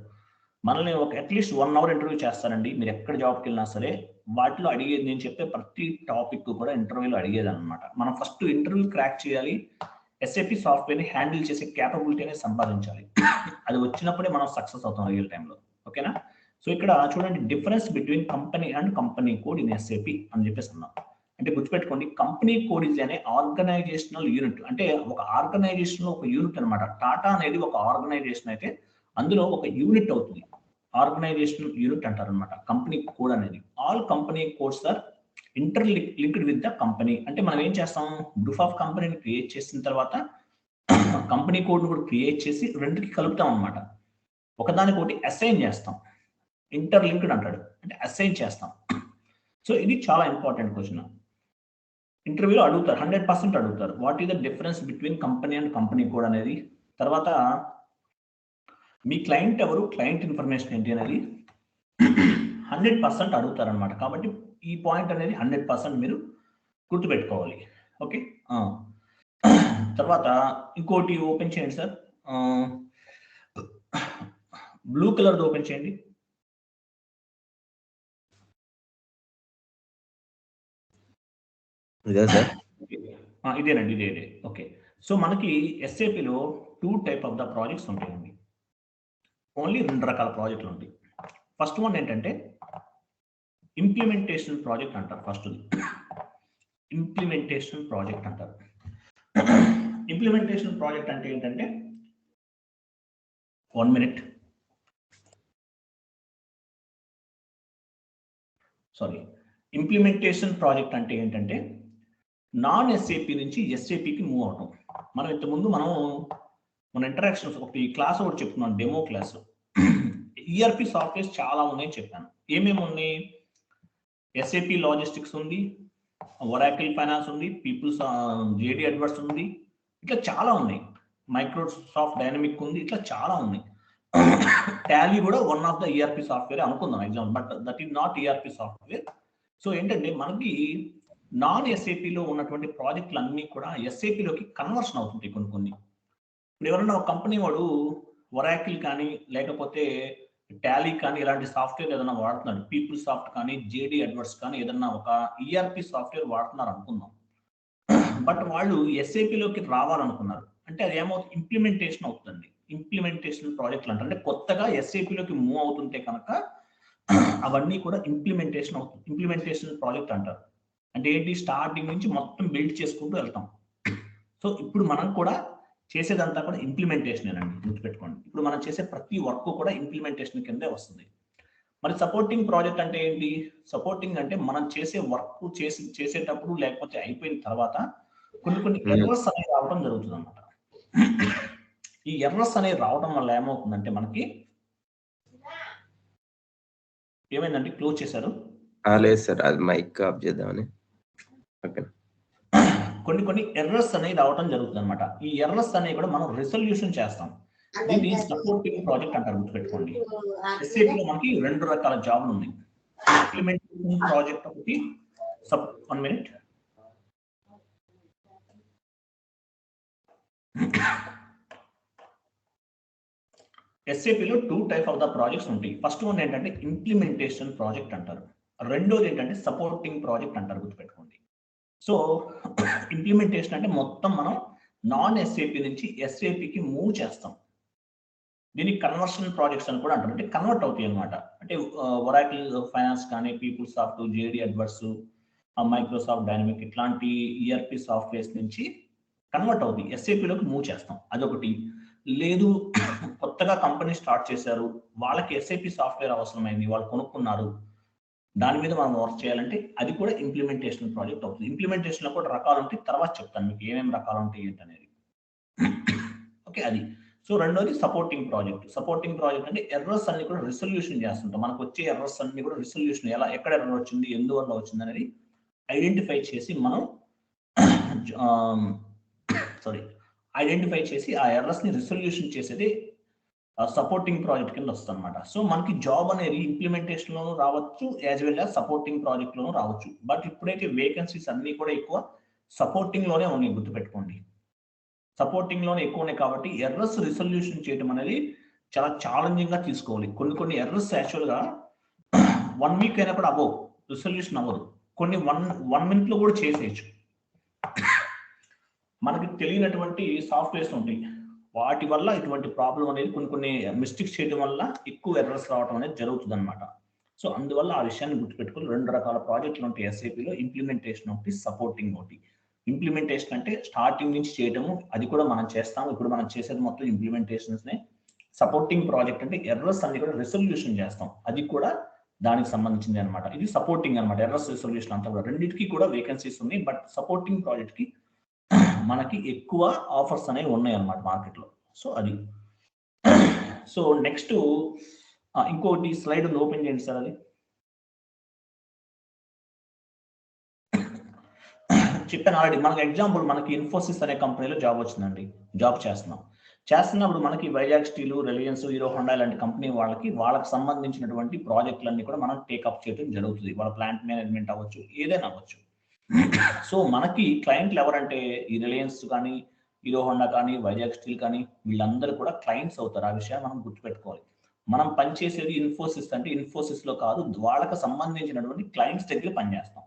మనల్ని ఒక అట్లీస్ట్ 1 అవర్ ఇంటర్వ్యూ చేస్తారండి. మీరు ఎక్కడ జాబ్కి వెళ్ళినా సరే వాటిలో అడిగేది, నేను చెప్పే ప్రతి టాపిక్ కూడా ఇంటర్వ్యూలో అడిగేది అనమాట. మనం ఫస్ట్ ఇంటర్వ్యూ క్రాక్ చేయాలి, ఎస్ఏపి సాఫ్ట్వేర్ని హ్యాండిల్ చేసే క్యాపబిలిటీ అనేది సంపాదించాలి. అది వచ్చినప్పుడే మనం సక్సెస్ అవుతాం రియల్ టైంలో. ఓకేనా? సో ఇక్కడ చూడండి, difference between company and company code in SAP అని చెప్పేసి అన్నాం. అంటే గుర్తుపెట్టుకోండి, కంపెనీ కోడ్ ఇస్ అనే ఆర్గనైజేషనల్ యూనిట్, అంటే ఒక ఆర్గనైజేషన్ లో ఒక యూనిట్ అనమాట. టాటా అనేది ఒక ఆర్గనైజేషన్ అయితే అందులో ఒక యూనిట్ అవుతుంది, ఆర్గనైజేషనల్ యూనిట్ అంటారు అనమాట కంపెనీ కోడ్ అనేది. All company codes are linked with the company. అంటే మనం ఏం చేస్తాం, గ్రూప్ ఆఫ్ కంపెనీని క్రియేట్ చేసిన తర్వాత కంపెనీ కోడ్ను కూడా క్రియేట్ చేసి రెండుకి కలుపుతాం అనమాట. ఒకదానికొకటి అసైన్ చేస్తాం, ఇంటర్లింక్డ్ అంటాడు, అంటే అసైన్ చేస్తాం. సో ఇది చాలా ఇంపార్టెంట్ క్వశ్చన్. ఇంటర్వ్యూలో అడుగుతారు, 100% అడుగుతారు, what is the difference between company and company code అనేది. తర్వాత మీ క్లయింట్ ఎవరు, క్లయింట్ ఇన్ఫర్మేషన్ ఏంటి అనేది 100% అడుగుతారు అనమాట. కాబట్టి ఈ పాయింట్ అనేది 100% మీరు గుర్తుపెట్టుకోవాలి. ఓకే. తర్వాత ఇంకోటి ఓపెన్ చేయండి సార్, బ్లూ కలర్ ఓపెన్ చేయండి. ఇదే సార్? ఇదేనండి, ఇదే. ఓకే. సో మనకి ఎస్ఏపిలో 2 టైప్ ఆఫ్ ద ప్రాజెక్ట్స్ ఉంటాయండి. ఓన్లీ 2 రకాల ప్రాజెక్టులు ఉంటాయి. ఫస్ట్ వన్ ఏంటంటే ఇంప్లిమెంటేషన్ ప్రాజెక్ట్ అంటారు. ఫస్ట్ ఇంప్లిమెంటేషన్ ప్రాజెక్ట్ అంటారు. ఇంప్లిమెంటేషన్ ప్రాజెక్ట్ అంటే ఏంటంటే 1 మినిట్, సారీ, ఇంప్లిమెంటేషన్ ప్రాజెక్ట్ అంటే ఏంటంటే నాన్ ఎస్ఏపి నుంచి ఎస్ఏపికి మూవ్ అవటం. మనం ఇంతకుముందు మన ఇంటరాక్షన్స్ ఒకటి క్లాస్ ఒకటి చెప్తున్నాను, డెమో క్లాస్. ఈఆర్పి సాఫ్ట్వేర్స్ చాలా ఉన్నాయని చెప్పాను. ఏమేమి ఉన్నాయి? ఎస్ఏపి లాజిస్టిక్స్ ఉంది, ఒరాకిల్ ఫైనాన్స్ ఉంది, పీపుల్స్ జేడి అడ్వర్స్ ఉంది, ఇట్లా చాలా ఉన్నాయి. మైక్రోసాఫ్ట్ డైనమిక్ ఉంది, ఇట్లా చాలా ఉన్నాయి. టాలీ కూడా one of the ERP software అనుకుందాం example, but that is not ERP software. So ఏంటంటే మనకి నాన్ ఎస్ఏపిలో ఉన్నటువంటి ప్రాజెక్టులు అన్నీ కూడా ఎస్ఏపిలోకి కన్వర్షన్ అవుతుంటాయి కొన్ని. ఇప్పుడు ఎవరన్నా ఒక కంపెనీ వాడు ఒరాకిల్ కానీ లేకపోతే టాలీ కానీ ఇలాంటి సాఫ్ట్వేర్ ఏదైనా వాడుతున్నాడు, పీపుల్ సాఫ్ట్ కానీ జేడి అడ్వర్స్ కానీ ఏదన్నా ఒక ఈఆర్పి సాఫ్ట్వేర్ వాడుతున్నారు అనుకుందాం. బట్ వాళ్ళు ఎస్ఏపిలోకి రావాలనుకున్నారు అంటే అది ఏమవుతుంది, ఇంప్లిమెంటేషన్ అవుతుంది. ఇంప్లిమెంటేషన్ ప్రాజెక్టులు అంటే కొత్తగా ఎస్ఏపిలోకి మూవ్ అవుతుంటే కనుక అవన్నీ కూడా ఇంప్లిమెంటేషన్ అవుతుంది. ఇంప్లిమెంటేషన్ ప్రాజెక్ట్ అంటారు. అంటే ఏంటి, స్టార్టింగ్ నుంచి మొత్తం బిల్డ్ చేసుకుంటూ వెళ్తాం. సో ఇప్పుడు మనం కూడా చేసేదంతా కూడా ఇంప్లిమెంటేషన్ అండి, గుర్తుపెట్టుకోండి. ఇప్పుడు మనం చేసే ప్రతి వర్క్ కూడా ఇంప్లిమెంటేషన్ కిందే వస్తుంది. మరి సపోర్టింగ్ ప్రాజెక్ట్ అంటే ఏంటి? సపోర్టింగ్ అంటే మనం చేసే వర్క్ చేసేటప్పుడు లేకపోతే అయిపోయిన తర్వాత కొన్ని ఎర్రర్స్ అనేవి రావడం జరుగుతుంది అన్నమాట. ఈ ఎర్రర్స్ అనేవి రావడం వల్ల ఏమవుతుందంటే మనకి ఏమైందండి, క్లోజ్ చేశారు? లేదు సార్, అది మైక్ ఆఫ్ చేద్దామని. ఓకే. కొన్ని ఎర్రర్స్ అనేవి రావడం జరుగుతుంది అనమాట. ఈ ఎర్రర్స్ అనేవి కూడా మనం రిజల్యూషన్ చేస్తాం. దీన్ని సపోర్టింగ్ ప్రాజెక్ట్ అంటారు, గుర్తుపెట్టుకోండి. ఎస్ఏపిలో మనకి 2 రకాల జాబ్లు ఉన్నాయి. ఇంప్లిమెంటేషన్ ప్రాజెక్ట్ ఒకటి, 1 మినిట్. ఎస్ఏపిలో 2 టైప్ ఆఫ్ ద ప్రాజెక్ట్స్ ఉంటాయి. ఫస్ట్ వన్ ఏంటంటే ఇంప్లిమెంటేషన్ ప్రాజెక్ట్ అంటారు, రెండోది ఏంటంటే సపోర్టింగ్ ప్రాజెక్ట్ అంటారు, గుర్తుపెట్టుకోండి. సో ఇంప్లిమెంటేషన్ అంటే మొత్తం మనం నాన్ ఎస్ఏపి నుంచి ఎస్ఏపికి మూవ్ చేస్తాం. దీనికి కన్వర్షన్ ప్రాజెక్ట్స్ అని కూడా అంటారు, అంటే కన్వర్ట్ అవుతాయి అనమాట. అంటే ఒరాకిల్ ఫైనాన్స్ కానీ people soft, JD adverse, Microsoft dynamic ఇట్లాంటి ఈఆర్పి సాఫ్ట్వేర్స్ నుంచి కన్వర్ట్ అవుతుంది, ఎస్ఏపిలోకి మూవ్ చేస్తాం. అదొకటి. లేదు కొత్తగా కంపెనీ స్టార్ట్ చేశారు, వాళ్ళకి ఎస్ఏపి సాఫ్ట్వేర్ అవసరమైంది, వాళ్ళు కొనుక్కున్నారు, దాని మీద మనం వర్క్ చేయాలంటే అది కూడా ఇంప్లిమెంటేషన్ ప్రాజెక్ట్ అవుతుంది. ఇంప్లిమెంటేషన్లో కూడా రకాలు ఉంటాయి, తర్వాత చెప్తాను మీకు ఏమేమి రకాలు ఉంటాయి ఏంటనేది. ఓకే, అది. సో రెండోది సపోర్టింగ్ ప్రాజెక్ట్. సపోర్టింగ్ ప్రాజెక్ట్ అంటే ఎర్రర్స్ అన్ని కూడా రిసొల్యూషన్ చేస్తుంటాం. మనకు వచ్చే ఎర్రర్స్ అన్ని కూడా రిసొల్యూషన్, ఎక్కడ ఎర్రర్ వచ్చింది, ఎందువల్ల వచ్చింది అనేది ఐడెంటిఫై చేసి మనం ఐడెంటిఫై చేసి ఆ ఎర్రర్స్ ని రిసొల్యూషన్ చేసేది సపోర్టింగ్ ప్రాజెక్ట్ కింద వస్తుంది అనమాట. సో మనకి జాబ్ అనేది ఇంప్లిమెంటేషన్ లోను రావచ్చు, as well as supporting project లోను రావచ్చు. బట్ ఇప్పుడైతే వేకెన్సీస్ అన్ని కూడా ఎక్కువ సపోర్టింగ్ లోనే ఉన్నాయి, గుర్తుపెట్టుకోండి. సపోర్టింగ్ లోనే ఎక్కువ ఉన్నాయి కాబట్టి ఎర్రర్స్ రిసొల్యూషన్ చేయడం అనేది చాలా ఛాలెంజింగ్ గా తీసుకోవాలి. కొన్ని ఎర్రర్స్ యాక్చువల్ గా 1 వీక్ అయినా కూడా అబోవ్ రిసొల్యూషన్ అవ్వదు, కొన్ని 1 మినిట్ లో కూడా చేసేయచ్చు. మనకి తెలియనటువంటి సాఫ్ట్వేర్స్ ఉంటాయి, వాటి వల్ల ఇటువంటి ప్రాబ్లం అనేది కొన్ని మిస్టేక్స్ చేయడం వల్ల ఎక్కువ ఎర్రర్స్ రావడం అనేది జరుగుతుంది అనమాట. సో అందువల్ల ఆ విషయాన్ని గుర్తుపెట్టుకుని 2 రకాల ప్రాజెక్టులు ఉంటాయి ఎస్ఏపిలో, ఇంప్లిమెంటేషన్ ఒకటి, సపోర్టింగ్ ఒకటి. ఇంప్లిమెంటేషన్ అంటే స్టార్టింగ్ నుంచి చేయటము, అది కూడా మనం చేస్తాము. ఇప్పుడు మనం చేసేది మొత్తం ఇంప్లిమెంటేషన్స్ నే. సపోర్టింగ్ ప్రాజెక్ట్ అంటే ఎర్రర్స్ అన్ని కూడా రిసొల్యూషన్ చేస్తాం, అది కూడా దానికి సంబంధించింది అనమాట. ఇది సపోర్టింగ్ అనమాట. ఎర్రర్స్ రిసొల్యూషన్ అంతా కూడా రెండింటికి కూడా వేకెన్సీస్ ఉన్నాయి, బట్ సపోర్టింగ్ ప్రాజెక్ట్ కి మనకి ఎక్కువ ఆఫర్స్ అనేవి ఉన్నాయి అన్నమాట మార్కెట్లో. సో అది. సో నెక్స్ట్ ఇంకోటి స్లైడ్ ఓపెన్ చేయండి సార్. అది చెప్పాను ఆల్రెడీ. మనకి ఎగ్జాంపుల్, మనకి ఇన్ఫోసిస్ అనే కంపెనీలో జాబ్ వచ్చిందండి, జాబ్ చేస్తున్నప్పుడు మనకి Vizag steel, Reliance, Hero Honda లాంటి కంపెనీ వాళ్ళకి సంబంధించినటువంటి ప్రాజెక్టులన్నీ కూడా మనం టేకప్ చేయడం జరుగుతుంది. వాళ్ళ ప్లాంట్ మేనేజ్మెంట్ అవ్వచ్చు, ఏదైనా అవ్వచ్చు. సో మనకి క్లయింట్లు ఎవరంటే ఈ రిలయన్స్ కానీ, హీరో హోండా కానీ, వైజాగ్ స్టీల్ కానీ, వీళ్ళందరూ కూడా క్లయింట్స్ అవుతారు. ఆ విషయాన్ని మనం గుర్తుపెట్టుకోవాలి. మనం పనిచేసేది ఇన్ఫోసిస్ అంటే ఇన్ఫోసిస్ లో కాదు, వాళ్ళకి సంబంధించినటువంటి క్లయింట్స్ దగ్గర పనిచేస్తాం.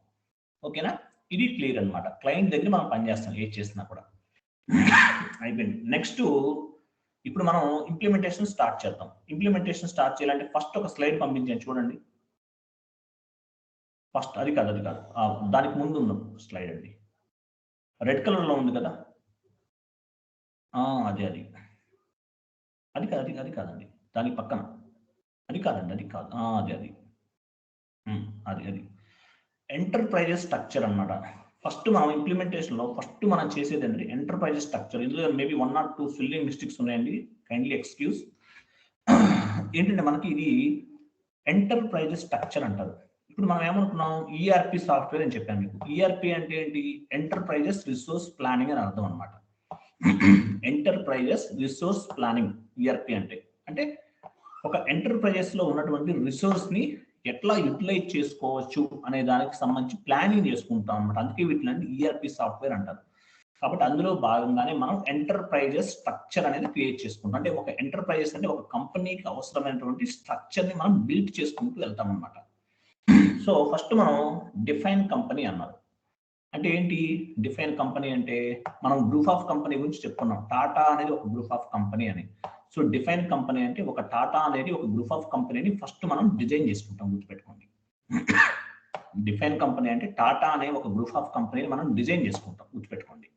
ఓకేనా, ఇది క్లియర్ అనమాట. క్లయింట్ దగ్గర మనం పనిచేస్తాం ఏది చేసినా కూడా. అయిపోయింది. నెక్స్ట్ ఇప్పుడు మనం ఇంప్లిమెంటేషన్ స్టార్ట్ చేద్దాం. ఇంప్లిమెంటేషన్ స్టార్ట్ చేయాలంటే ఫస్ట్ ఒక స్లైడ్ పంపించాను చూడండి. ఫస్ట్ అది కాదు దానికి ముందు ఉన్న స్లైడ్ అండి, రెడ్ కలర్ లో ఉంది కదా, అది కాదండి, దాని పక్కన అది కాదు, అది ఎంటర్ప్రైజెస్ స్ట్రక్చర్ అన్నమాట. ఫస్ట్ మనం ఇంప్లిమెంటేషన్ లో ఫస్ట్ మనం చేసేది అండి ఎంటర్ప్రైజెస్ స్ట్రక్చర్. ఇందులో మేబీ 1 or 2 స్పెల్లింగ్ మిస్టేక్స్ ఉన్నాయండి, కైండ్లీ ఎక్స్క్యూజ్. ఏంటంటే మనకి ఇది ఎంటర్ప్రైజెస్ స్ట్రక్చర్ అంటారు. ఇప్పుడు మనం ఏమనుకున్నాం, ఈఆర్పి సాఫ్ట్వేర్ అని చెప్పాను మీకు. ఈఆర్పి అంటే ఏంటి, ఎంటర్ప్రైజెస్ రిసోర్స్ ప్లానింగ్ అని అర్థం అనమాట. ఎంటర్ప్రైజెస్ రిసోర్స్ ప్లానింగ్ ఈఆర్పి అంటే ఒక ఎంటర్ప్రైజెస్ లో ఉన్నటువంటి రిసోర్స్ ని ఎట్లా యూటిలైజ్ చేసుకోవచ్చు అనే దానికి సంబంధించి ప్లానింగ్ చేసుకుంటాం అనమాట. అందుకే వీటిని ఈఆర్పి సాఫ్ట్వేర్ అంటారు. కాబట్టి అందులో భాగంగానే మనం ఎంటర్ప్రైజెస్ స్ట్రక్చర్ అనేది క్రియేట్ చేసుకుంటాం. అంటే ఒక ఎంటర్ప్రైజెస్ అంటే ఒక కంపెనీకి అవసరమైనటువంటి స్ట్రక్చర్ ని మనం బిల్డ్ చేసుకుంటూ వెళ్తాం అనమాట. సో ఫస్ట్ మనం డిఫైన్ కంపెనీ అన్నారు. అంటే ఏంటి డిఫైన్ కంపెనీ అంటే, మనం గ్రూప్ ఆఫ్ కంపెనీ గురించి చెప్పుకున్నాం. టాటా అనేది ఒక గ్రూప్ ఆఫ్ కంపెనీ అని. సో డిఫైన్ కంపెనీ అంటే ఒక టాటా అనేది ఒక గ్రూప్ ఆఫ్ కంపెనీని ఫస్ట్ మనం డిజైన్ చేసుకుంటాం, గుర్తుపెట్టుకోండి. డిఫైన్ కంపెనీ అంటే టాటా అనే ఒక గ్రూప్ ఆఫ్ కంపెనీని మనం డిజైన్ చేసుకుంటాం, గుర్తుపెట్టుకోండి.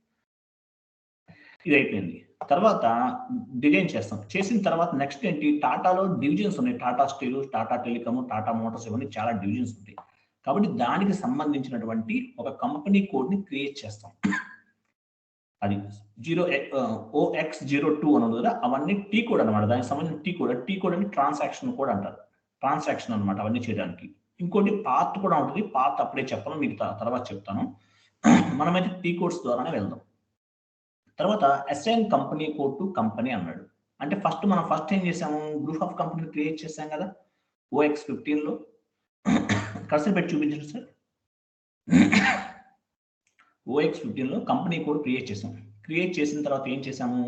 ఇది అయిపోయింది. తర్వాత డిజైన్ చేస్తాం. చేసిన తర్వాత నెక్స్ట్ ఏంటి, టాటాలో డివిజన్స్ ఉన్నాయి. Tata steel, Tata telecom, Tata Motors, ఇవన్నీ చాలా డివిజన్స్ ఉంటాయి. కాబట్టి దానికి సంబంధించినటువంటి ఒక కంపెనీ కోడ్ ని క్రియేట్ చేస్తాం. అది OX02 అని ఉంది కదా, అవన్నీ టీ కోడ్ అనమాట. దానికి సంబంధించిన టీ కోడ్ అని ట్రాన్సాక్షన్ కోడ్ అంటారు. ట్రాన్సాక్షన్ అనమాట అవన్నీ చేయడానికి. ఇంకోటి పాత్ కూడా ఉంటుంది. పాత్ అప్పుడే చెప్పను, మీకు తర్వాత చెప్తాను. మనమైతే టీ కోడ్స్ ద్వారానే వెళ్దాం. తర్వాత assign company code to company అన్నాడు. అంటే మనం ఫస్ట్ ఏం చేసాము, గ్రూప్ ఆఫ్ కంపెనీ క్రియేట్ చేసాం కదా OX15 లో. కర్సర్ పెట్టి చూపించండి సార్. OX15 లో కంపెనీ కోడ్ క్రియేట్ చేసాం. క్రియేట్ చేసిన తర్వాత ఏం చేసాము,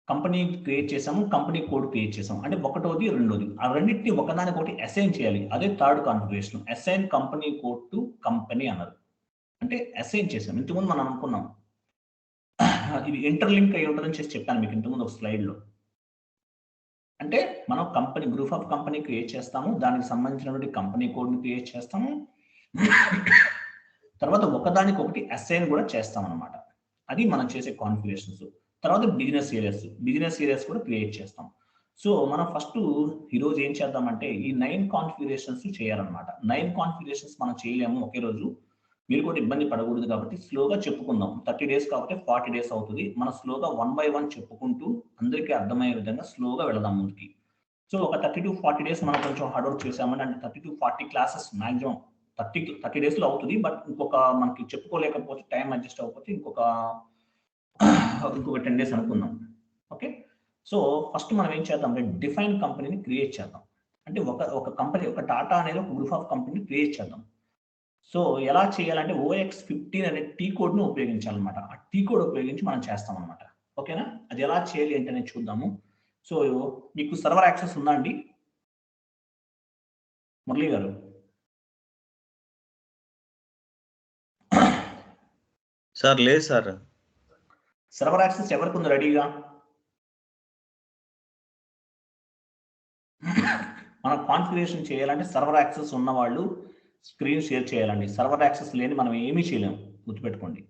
కంపెనీ క్రియేట్ చేసాము, కంపెనీ కోడ్ క్రియేట్ చేసాము. అంటే ఒకటోది రెండోది, ఆ రెండింటిని ఒకదానికొకటి అసైన్ చేయాలి. అదే third configuration. Assign company code to company అన్నారు. అంటే అసైన్ చేసాం. ఇంతకుముందు మనం అనుకున్నాం ఇది ఇంటర్లింక్ అయి ఉంటుందని చేసి చెప్పాను మీకు ఇంతకుముందు ఒక స్లైడ్ లో. అంటే మనం company group of company create చేస్తాము, దానికి సంబంధించినటువంటి కంపెనీ కోడ్ ని క్రియేట్ చేస్తాము, తర్వాత ఒకదానికి ఒకటి అసైన్ కూడా చేస్తాం అనమాట. అది మనం చేసే కాన్ఫిగరేషన్స్. తర్వాత బిజినెస్ ఏరియాస్ కూడా క్రియేట్ చేస్తాం. సో మనం ఫస్ట్ ఈరోజు ఏం చేద్దామంటే ఈ 9 కాన్ఫిగరేషన్స్ చేయాలన్నమాట. 9 కాన్ఫిగరేషన్స్ మనం చేయలేము ఒకే రోజు. మీరు కూడా ఇబ్బంది పడకూడదు కాబట్టి స్లోగా చెప్పుకుందాం. 30 డేస్ కాబట్టి 40 డేస్ అవుతుంది. మనం స్లోగా 1 బై 1 చెప్పుకుంటూ అందరికీ అర్థమయ్యే విధంగా స్లోగా వెళదాం ముందుకి. సో ఒక 30 to 40 డేస్ మనం కొంచెం హార్డ్ వర్క్ చేసామంటే అంటే 30 to 40 క్లాసెస్ మాక్సిమం 30 డేస్లో అవుతుంది. బట్ ఇంకొక మనకి చెప్పుకోలేకపోతే టైం అడ్జస్ట్ అవ్వకపోతే ఇంకొక 10 డేస్ అనుకుందాం. ఓకే. సో ఫస్ట్ మనం ఏం చేద్దాం అంటే డిఫైన్ కంపెనీని క్రియేట్ చేద్దాం. అంటే ఒక కంపెనీ ఒక టాటా అనేది ఒక గ్రూప్ ఆఫ్ కంపెనీని క్రియేట్ చేద్దాం. సో ఎలా చేయాలంటే OX15 అనే టీ కోడ్ను ఉపయోగించాలన్నమాట. ఆ టీ కోడ్ ఉపయోగించి మనం చేస్తాం అనమాట. ఓకేనా? అది ఎలా చేయాలి ఏంటనే చూద్దాము. సో మీకు సర్వర్ యాక్సెస్ ఉందా అండి మురళి గారు? సార్ లేదు సార్. సర్వర్ యాక్సెస్ ఎవరికి ఉంది రెడీగా? మనం కాన్ఫిగరేషన్ చేయాలంటే సర్వర్ యాక్సెస్ ఉన్న వాళ్ళు స్క్రీన్ షేర్ చేయాలండి. సర్వర్ యాక్సెస్ లేని మనం ఏమీ చేయలేము, గుర్తుపెట్టుకోండి.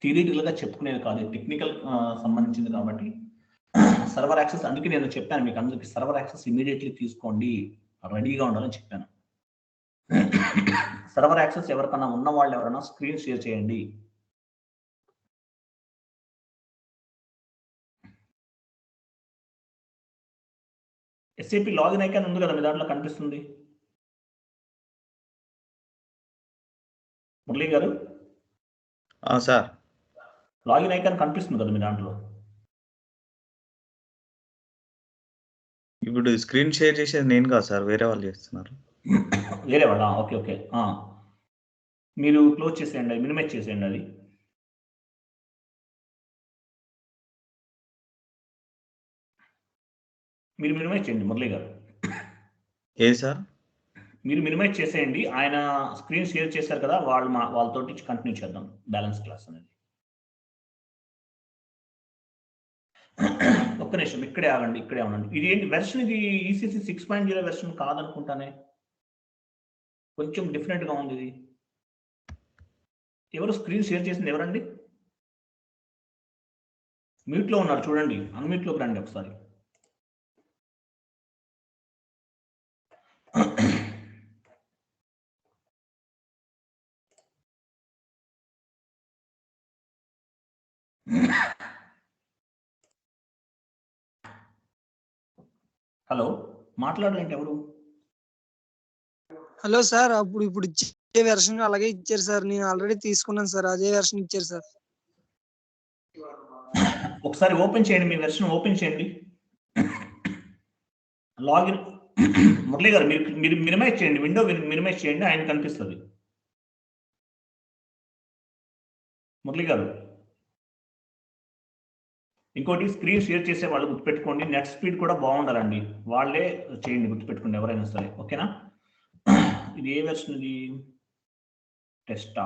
థియరిటికల్గా చెప్పుకునేది కాదు, టెక్నికల్ సంబంధించింది కాబట్టి సర్వర్ యాక్సెస్. అందుకే నేను చెప్పాను మీకు అందరికి సర్వర్ యాక్సెస్ ఇమీడియట్లీ తీసుకోండి, రెడీగా ఉండాలని చెప్పాను. సర్వర్ యాక్సెస్ ఎవరికన్నా ఉన్న వాళ్ళు ఎవరైనా స్క్రీన్ షేర్ చేయండి. ఎస్ఏపి లాగిన్ ఐకాన్ ఉంది కదా మీ దాంట్లో కనిపిస్తుంది మురళి గారు? సార్ లాగిన్ ఐకాన్ కనిపిస్తుంది కదా మీ దాంట్లో? ఇప్పుడు స్క్రీన్ షేర్ చేసేది నేను కాదు సార్, వేరే వాళ్ళు చేస్తున్నారు. వేరే వాళ్ళ? Okay okay. మీరు క్లోజ్ చేసేయండి, మినిమైజ్ చేసేయండి అది. మీరు మినిమైజ్ చేయండి మురళి గారు. ఏ సార్? మీరు మినిమైజ్ చేసేయండి. ఆయన స్క్రీన్ షేర్ చేశారు కదా, వాళ్ళతోటి కంటిన్యూ చేద్దాం బ్యాలెన్స్ క్లాస్ అనేది. ఒక్క నిమిషం ఇక్కడే ఆగండి, ఇక్కడే ఉండండి. ఇది ఏంటి వెర్షన్? ఇది ECC 6.0 వెర్షన్ కాదనుకుంటానే, కొంచెం డిఫరెంట్గా ఉంది ఇది. ఎవరు స్క్రీన్ షేర్ చేసింది ఎవరండి? మ్యూట్లో ఉన్నారు చూడండి, అన్మ్యూట్లోకి రండి ఒకసారి. హలో, మాట్లాడాలంటే ఎవరు? హలో సార్, ఇప్పుడు ఇచ్చే వెర్షన్ అలాగే ఇచ్చారు సార్. నేను ఆల్రెడీ తీసుకున్నాను సార్, అదే వెర్షన్ ఇచ్చారు సార్. ఒకసారి ఓపెన్ చేయండి, మీ వెర్షన్ ఓపెన్ చేయండి. లాగిన్ మురళి గారు మీరు మినిమైజ్ చేయండి, విండో మినిమైజ్ చేయండి, ఆయన కనిపిస్తుంది. మురళి గారు ఇంకోటి స్క్రీన్ షేర్ చేసే వాళ్ళు గుర్తుపెట్టుకోండి, నెట్ స్పీడ్ కూడా బాగుండాలండి, వాళ్ళే చేయండి, గుర్తుపెట్టుకోండి ఎవరైనా సరే. ఓకేనా? ఇది ఏ వెర్షన్? ఇది టెస్టా?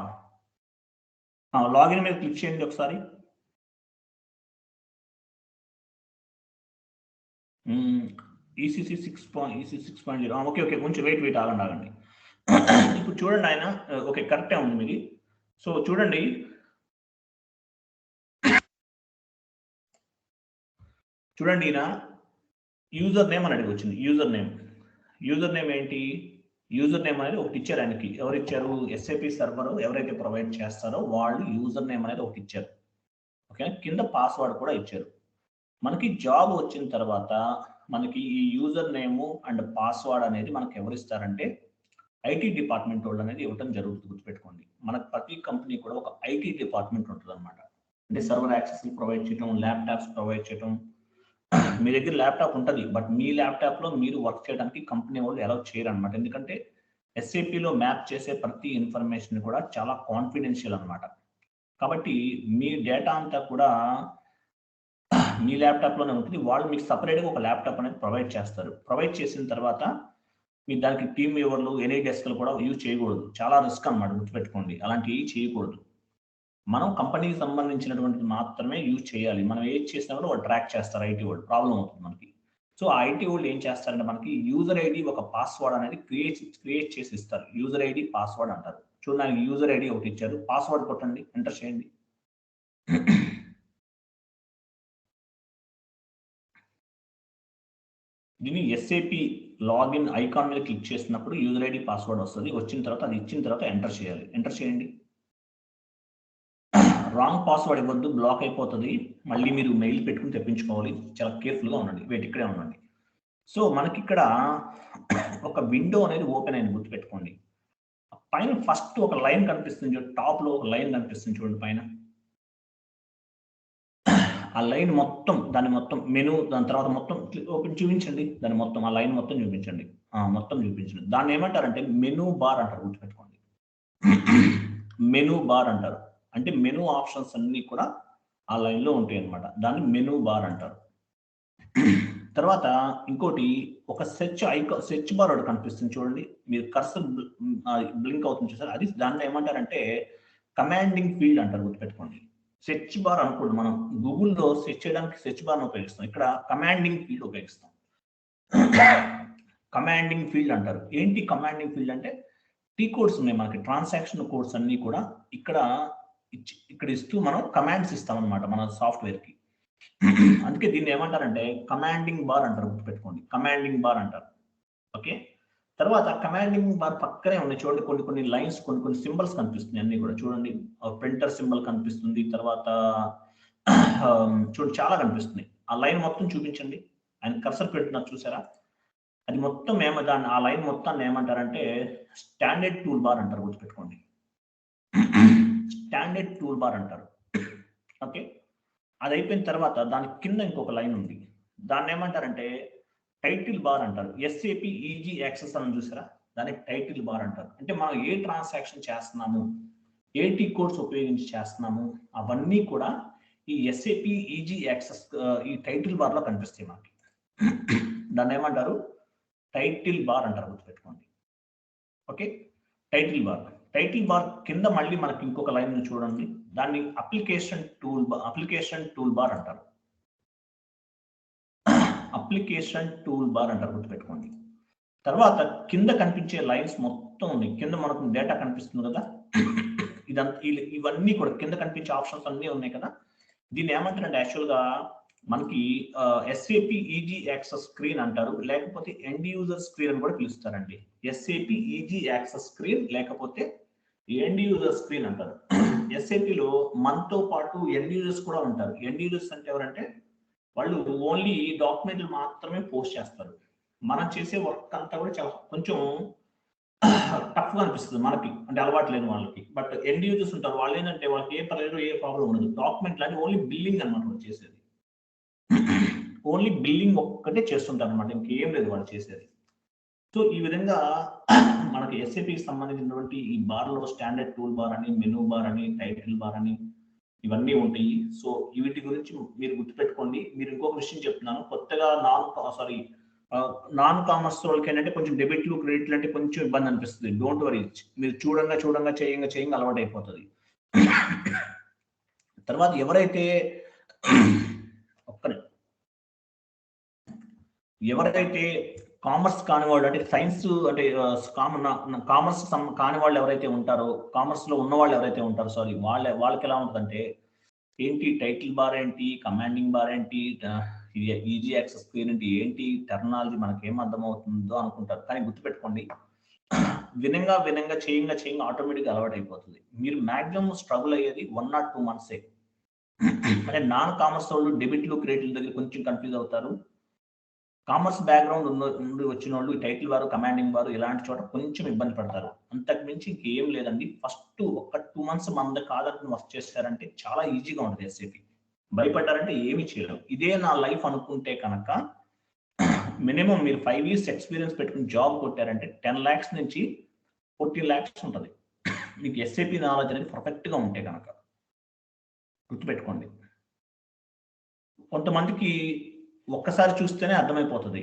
లాగిన్ మీద క్లిక్ చేయండి ఒకసారి. ECC 6.0. ఓకే ఓకే, కొంచెం వెయిట్ ఆగండి. ఇప్పుడు చూడండి ఆయన, ఓకే కరెక్టే ఉంది మీది. సో చూడండి, ఈయన యూజర్ నేమ్ అని అడిగి వచ్చింది. యూజర్ నేమ్ ఏంటి? యూజర్ నేమ్ అనేది ఒకటి ఇచ్చారు ఆయనకి. ఎవరు ఇచ్చారు? SAP సర్వర్ ఎవరైతే ప్రొవైడ్ చేస్తారో వాళ్ళు యూజర్ నేమ్ అనేది ఒకటి ఇచ్చారు. ఓకే, కింద పాస్వర్డ్ కూడా ఇచ్చారు. మనకి జాబ్ వచ్చిన తర్వాత మనకి ఈ యూజర్ నేమ్ అండ్ పాస్వర్డ్ అనేది మనకి ఎవరు ఇస్తారంటే IT డిపార్ట్మెంట్ వాళ్ళు అనేది ఇవ్వడం జరుగుతుంది, గుర్తుపెట్టుకోండి. మనకు ప్రతి కంపెనీ కూడా ఒక IT డిపార్ట్మెంట్ ఉంటుంది అనమాట. అంటే సర్వర్ యాక్సెస్ ప్రొవైడ్ చేయడం, ల్యాప్టాప్స్ ప్రొవైడ్ చేయడం. మీ దగ్గర ల్యాప్టాప్ ఉంటుంది, బట్ మీ ల్యాప్టాప్లో మీరు వర్క్ చేయడానికి కంపెనీ వాళ్ళు ఎలా చేయరు అనమాట. ఎందుకంటే SAPలో మ్యాప్ చేసే ప్రతి ఇన్ఫర్మేషన్ కూడా చాలా కాన్ఫిడెన్షియల్ అనమాట. కాబట్టి మీ డేటా అంతా కూడా మీ ల్యాప్టాప్లోనే ఉంటుంది. వాళ్ళు మీకు సపరేట్గా ఒక ల్యాప్టాప్ అనేది ప్రొవైడ్ చేస్తారు. ప్రొవైడ్ చేసిన తర్వాత మీ దానికి టీమ్ వ్యూవర్లు, ఎనీ డెస్క్లు కూడా యూజ్ చేయకూడదు. చాలా రిస్క్ అనమాట, గుర్తుపెట్టుకోండి. అలాంటివి చేయకూడదు. మనం కంపెనీకి సంబంధించినటువంటిది మాత్రమే యూజ్ చేయాలి. మనం ఏది చేసినా కూడా వాళ్ళు ట్రాక్ చేస్తారు, IT వాళ్ళు. ప్రాబ్లం అవుతుంది మనకి. సో ఆ IT వాళ్ళు ఏం చేస్తారంటే మనకి యూజర్ ID ఒక పాస్వర్డ్ అనేది క్రియేట్ చేసి ఇస్తారు. యూజర్ ID పాస్వర్డ్ అంటారు. చూడడానికి యూజర్ ID ఒకటి ఇచ్చారు, పాస్వర్డ్ కొట్టండి, ఎంటర్ చేయండి. దీన్ని ఎస్ఏపి లాగిన్ ఐకాన్ మీద క్లిక్ చేసినప్పుడు యూజర్ ఐడి పాస్వర్డ్ వస్తుంది. వచ్చిన తర్వాత అది ఇచ్చిన తర్వాత ఎంటర్ చేయాలి. ఎంటర్ చేయండి. రాంగ్ పాస్వర్డ్ ఇవ్వద్దు, బ్లాక్ అయిపోతుంది. మళ్ళీ మీరు మెయిల్ పెట్టుకుని తెప్పించుకోవాలి. చాలా కేర్ఫుల్గా ఉండండి. వెయిట్ ఇక్కడే ఉండండి. సో మనకి ఇక్కడ ఒక విండో అనేది ఓపెన్ అయింది, గుర్తుపెట్టుకోండి. పైన ఫస్ట్ ఒక లైన్ కనిపిస్తుంది చూడండి, టాప్లో ఒక లైన్ కనిపిస్తుంది చూడండి పైన. ఆ లైన్ మొత్తం, దాన్ని మొత్తం మెనూ, దాని తర్వాత మొత్తం ఓపెన్ చూపించండి. దాన్ని మొత్తం ఆ లైన్ మొత్తం చూపించండి. మొత్తం చూపించండి. దాన్ని ఏమంటారంటే మెనూ బార్ అంటారు, గుర్తుపెట్టుకోండి. మెనూ బార్ అంటారు. అంటే మెనూ ఆప్షన్స్ అన్ని కూడా ఆ లైన్లో ఉంటాయి అన్నమాట. దాన్ని మెనూ బార్ అంటారు. తర్వాత ఇంకోటి ఒక సెర్చ్ బార్ ఒకటి కనిపిస్తుంది చూడండి. మీరు కర్సర్ బ్లింక్ అవుతుంది చూసారు, అది దాంట్లో ఏమంటారంటే కమాండింగ్ ఫీల్డ్ అంటారు, గుర్తుపెట్టుకోండి. సెర్చ్ బార్ అనుకోండి, మనం గూగుల్లో సెర్చ్ చేయడానికి సెర్చ్ బార్ ఉపయోగిస్తాం. ఇక్కడ కమాండింగ్ ఫీల్డ్ ఉపయోగిస్తాం. కమాండింగ్ ఫీల్డ్ అంటారు. ఏంటి కమాండింగ్ ఫీల్డ్ అంటే టీ కోడ్స్ ఉన్నాయి మనకి, ట్రాన్సాక్షన్ కోడ్స్ అన్ని కూడా ఇక్కడ ఇస్తూ మనం కమాండ్స్ ఇస్తాం అనమాట మన సాఫ్ట్వేర్కి. అందుకే దీన్ని ఏమంటారంటే కమాండింగ్ బార్ అంటారు, గుర్తుపెట్టుకోండి. కమాండింగ్ బార్ అంటారు. ఓకే. తర్వాత కమాండింగ్ బార్ పక్కనే ఉన్నాయి చూడండి, కొన్ని లైన్స్, కొన్ని సింబల్స్ కనిపిస్తున్నాయి అన్ని కూడా చూడండి. ప్రింటర్ సింబల్ కనిపిస్తుంది. తర్వాత చూడండి చాలా కనిపిస్తున్నాయి. ఆ లైన్ మొత్తం చూపించండి. ఆయన కర్సర్ పెడుతున్నారు చూసారా, అది మొత్తం దాన్ని ఆ లైన్ మొత్తాన్ని ఏమంటారంటే స్టాండర్డ్ టూల్ బార్ అంటారు, గుర్తుపెట్టుకోండి. స్టాండర్డ్ టూల్ బార్ అంటారు. ఓకే. అది అయిపోయిన తర్వాత దాని కింద ఇంకొక లైన్ ఉంది, దాన్ని ఏమంటారంటే టైటిల్ బార్ అంటారు. ఎస్ఏపి ఈజీ యాక్సెస్ అని చూసారా, దానికి టైటిల్ బార్ అంటారు. అంటే మనం ఏ ట్రాన్సాక్షన్ చేస్తున్నాము, ఏ టీ కోడ్స్ ఉపయోగించి చేస్తున్నాము, అవన్నీ కూడా ఈ ఎస్ఏపి ఈజీ యాక్సెస్ ఈ టైటిల్ బార్లో కనిపిస్తాయి మనకి. దాన్ని ఏమంటారు టైటిల్ బార్ అంటారు, గుర్తుపెట్టుకోండి. ఓకే. టైటిల్ బార్ కింద మళ్ళీ మనకి ఇంకొక లైన్ చూడండి, దాన్ని అప్లికేషన్ టూల్ బార్ అంటారు. అప్లికేషన్ టూల్ బార్ అంటారు, గుర్తుపెట్టుకోండి. తర్వాత కింద కనిపించే లైన్స్ మొత్తం ఉన్నాయి. కింద మనకు డేటా కనిపిస్తుంది కదా, ఇవన్నీ కూడా కింద కనిపించే ఆప్షన్స్ అన్నీ ఉన్నాయి కదా. దీన్ని ఏమంటారంటే యాక్చువల్గా మనకి ఎస్ఏపి ఈజీ యాక్సెస్ స్క్రీన్ అంటారు, లేకపోతే ఎండ్ యూజర్ స్క్రీన్ అని కూడా పిలుస్తారండి. ఎస్ఏపి ఈజీ యాక్సెస్ స్క్రీన్ లేకపోతే ఎండ్ యూజర్ స్క్రీన్ అంటారు. ఎస్ఏపిలో మనతో పాటు ఎండ్ యూజర్స్ కూడా ఉంటారు. ఎండ్ యూజర్స్ అంటే ఎవరంటే వాళ్ళు ఓన్లీ డాక్యుమెంట్లు మాత్రమే పోస్ట్ చేస్తారు. మనం చేసే వర్క్ అంతా కూడా చాలా కొంచెం టఫ్గా అనిపిస్తుంది మనకి, అంటే అలవాటు లేని వాళ్ళకి. బట్ ఎండ్ యూజర్స్ ఉంటారు, వాళ్ళు ఏంటంటే వాళ్ళకి ఏ పర్లేదు, ఏ ప్రాబ్లం ఉండదు. డాక్యుమెంట్లు అంటే ఓన్లీ బిల్లింగ్ అనమాట వాళ్ళు చేసేది. ఓన్లీ బిల్లింగ్ ఒక్కటే చేస్తుంటారు అనమాట, ఇంకేం లేదు వాళ్ళు చేసేది. సో ఈ విధంగా మనకి ఎస్ఏపికి సంబంధించినటువంటి ఈ బార్లో స్టాండర్డ్ టూల్ బార్ అని, మెనూ బార్ అని, టైటిల్ బార్ అని ఇవన్నీ ఉంటాయి. సో వీటి గురించి మీరు గుర్తుపెట్టుకోండి. మీరు ఇంకొక విషయం చెప్తున్నాను, కొత్తగా నాన్ కామర్స్ వాళ్ళకి ఏంటంటే కొంచెం డెబిట్లు క్రెడిట్లు అంటే కొంచెం ఇబ్బంది అనిపిస్తుంది. డోంట్ వరీ, మీరు చూడంగా చేయంగా అలవాటు అయిపోతుంది. తర్వాత ఎవరైతే కామర్స్ కాని వాళ్ళు, అంటే సైన్స్ అంటే కామర్స్ కాని వాళ్ళు ఎవరైతే ఉంటారో, కామర్స్ లో ఉన్న వాళ్ళు ఎవరైతే ఉంటారో వాళ్ళకి ఎలా ఉంటుందంటే ఏంటి టైటిల్ బార్ ఏంటి, కమాండింగ్ బార్ ఏంటి, ఈజీ యాక్సెస్ స్క్రీన్ ఏంటి టెర్మినాలజీ మనకి ఏం అర్థమవుతుందో అనుకుంటారు. కానీ గుర్తుపెట్టుకోండి, వినంగా చేయంగా ఆటోమేటిక్గా అలవాటు అయిపోతుంది. మీరు మాక్సిమం స్ట్రగుల్ అయ్యేది 1 or 2 months. అంటే నాన్ కామర్స్ వాళ్ళు డెబిట్లు క్రెడిట్ల దగ్గర కొంచెం కన్ఫ్యూజ్ అవుతారు. కామర్స్ బ్యాక్గ్రౌండ్ నుండి వచ్చిన వాళ్ళు టైటిల్ బారు, కమాండింగ్ బారు ఇలాంటి చోట కొంచెం ఇబ్బంది పడతారు. అంతకు మించి ఇంకేం లేదండి. ఫస్ట్ ఒక 2 months మన దగ్గర కాదని వర్క్ చేశారంటే చాలా ఈజీగా ఉంటుంది ఎస్ఏపి. భయపడ్డారంటే ఏమి చేయలేం. ఇదే నా లైఫ్ అనుకుంటే కనుక మినిమం మీరు 5 years ఎక్స్పీరియన్స్ పెట్టుకుని జాబ్ కొట్టారంటే 10 lakhs నుంచి 14 lakhs ఉంటుంది మీకు ఎస్ఏపి నాలెడ్జ్ అనేది పర్ఫెక్ట్గా ఉంటే కనుక. గుర్తుపెట్టుకోండి. కొంతమందికి ఒక్కసారి చూస్తేనే అర్థమైపోతుంది,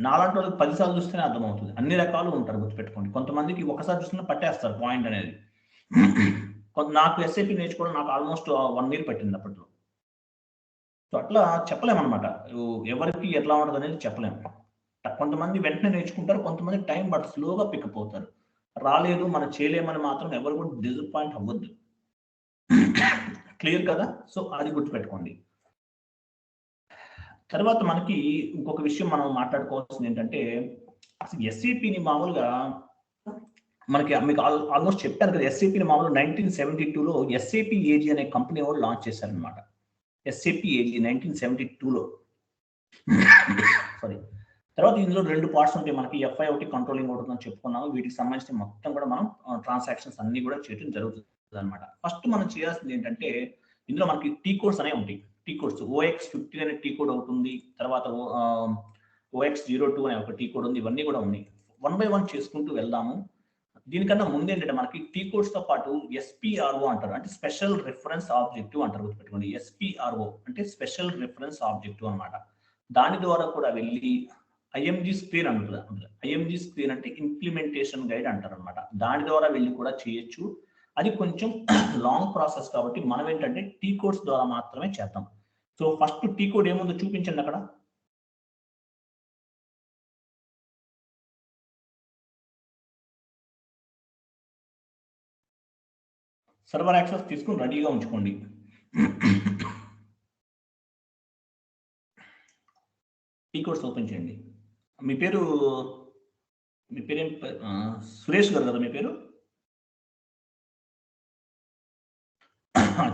నాలాంటి వాళ్ళకి 10 సార్లు చూస్తేనే అర్థమవుతుంది. అన్ని రకాలు ఉంటారు, గుర్తుపెట్టుకోండి. కొంతమందికి ఒకసారి చూస్తేనే పట్టేస్తారు పాయింట్ అనేది. నాకు ఎస్ఏపి నేర్చుకోవడం నాకు ఆల్మోస్ట్ 1 year పట్టింది అప్పట్లో. సో అట్లా చెప్పలేమన్నమాట, ఎవరికి ఎట్లా ఉంటుంది అనేది చెప్పలేము. కొంతమంది వెంటనే నేర్చుకుంటారు, కొంతమంది టైం బట్ స్లోగా పికప్ అవుతారు. రాలేదు మనం చేయలేమని మాత్రం ఎవరు కూడా డిసప్పాయింట్ అవ్వద్దు. క్లియర్ కదా? సో అది గుర్తుపెట్టుకోండి. తర్వాత మనకి ఇంకొక విషయం మనం మాట్లాడుకోవాల్సింది ఏంటంటే, అసలు ఎస్ఏపిని మామూలుగా మనకి మీకు ఆల్మోస్ట్ చెప్పాను కదా, ఎస్ఏపిని మామూలుగా 1972లో ఎస్ఏపి ఏజీ అనే కంపెనీ వాళ్ళు లాంచ్ చేశారనమాట. ఎస్ఏపి ఏజీ 1972లో. సారీ. తర్వాత ఇందులో 2 పార్ట్స్ ఉంటాయి మనకి. ఎఫ్ఐ ఒకటి, కంట్రోలింగ్ ఒకటి అని చెప్పుకున్నాము. వీటికి సంబంధించిన మొత్తం కూడా మనం ట్రాన్సాక్షన్స్ అన్ని కూడా చేయడం జరుగుతుంది అనమాట. ఫస్ట్ మనం చేయాల్సింది ఏంటంటే, ఇందులో మనకి టీ కోడ్స్ అనేవి ఉంటాయి. టీ కోడ్స్ OX15 అనే టీ కోడ్ అవుతుంది. తర్వాత OX02 అనే ఒక టీ కోడ్ ఉంది. ఇవన్నీ కూడా ఉన్నాయి. 1 by 1 చేసుకుంటూ వెళ్దాము. దీనికన్నా ముందు ఏంటంటే మనకి టీ కోడ్స్ తో పాటు SPRO అంటారు, అంటే స్పెషల్ రిఫరెన్స్ ఆబ్జెక్టివ్ అంటారు. గుర్తుపెట్టుకోండి, SPRO అంటే స్పెషల్ రిఫరెన్స్ ఆబ్జెక్టివ్ అనమాట. దాని ద్వారా కూడా వెళ్ళి IMG స్క్రీన్ అంటారు. IMG స్క్రీన్ అంటే ఇంప్లిమెంటేషన్ గైడ్ అంటారు అనమాట. దాని ద్వారా వెళ్ళి కూడా చేయొచ్చు. అది కొంచెం లాంగ్ ప్రాసెస్ కాబట్టి మనం ఏంటంటే టీ కోడ్స్ ద్వారా మాత్రమే చేద్దాం. సో ఫస్ట్ టీ కోడ్ ఏముందో చూపించండి అక్కడ. సర్వర్ యాక్సెస్ తీసుకుని రెడీగా ఉంచుకోండి. టీ కోడ్స్ ఓపెన్ చేయండి. మీ పేరేం? సురేష్ గారు కదా మీ పేరు?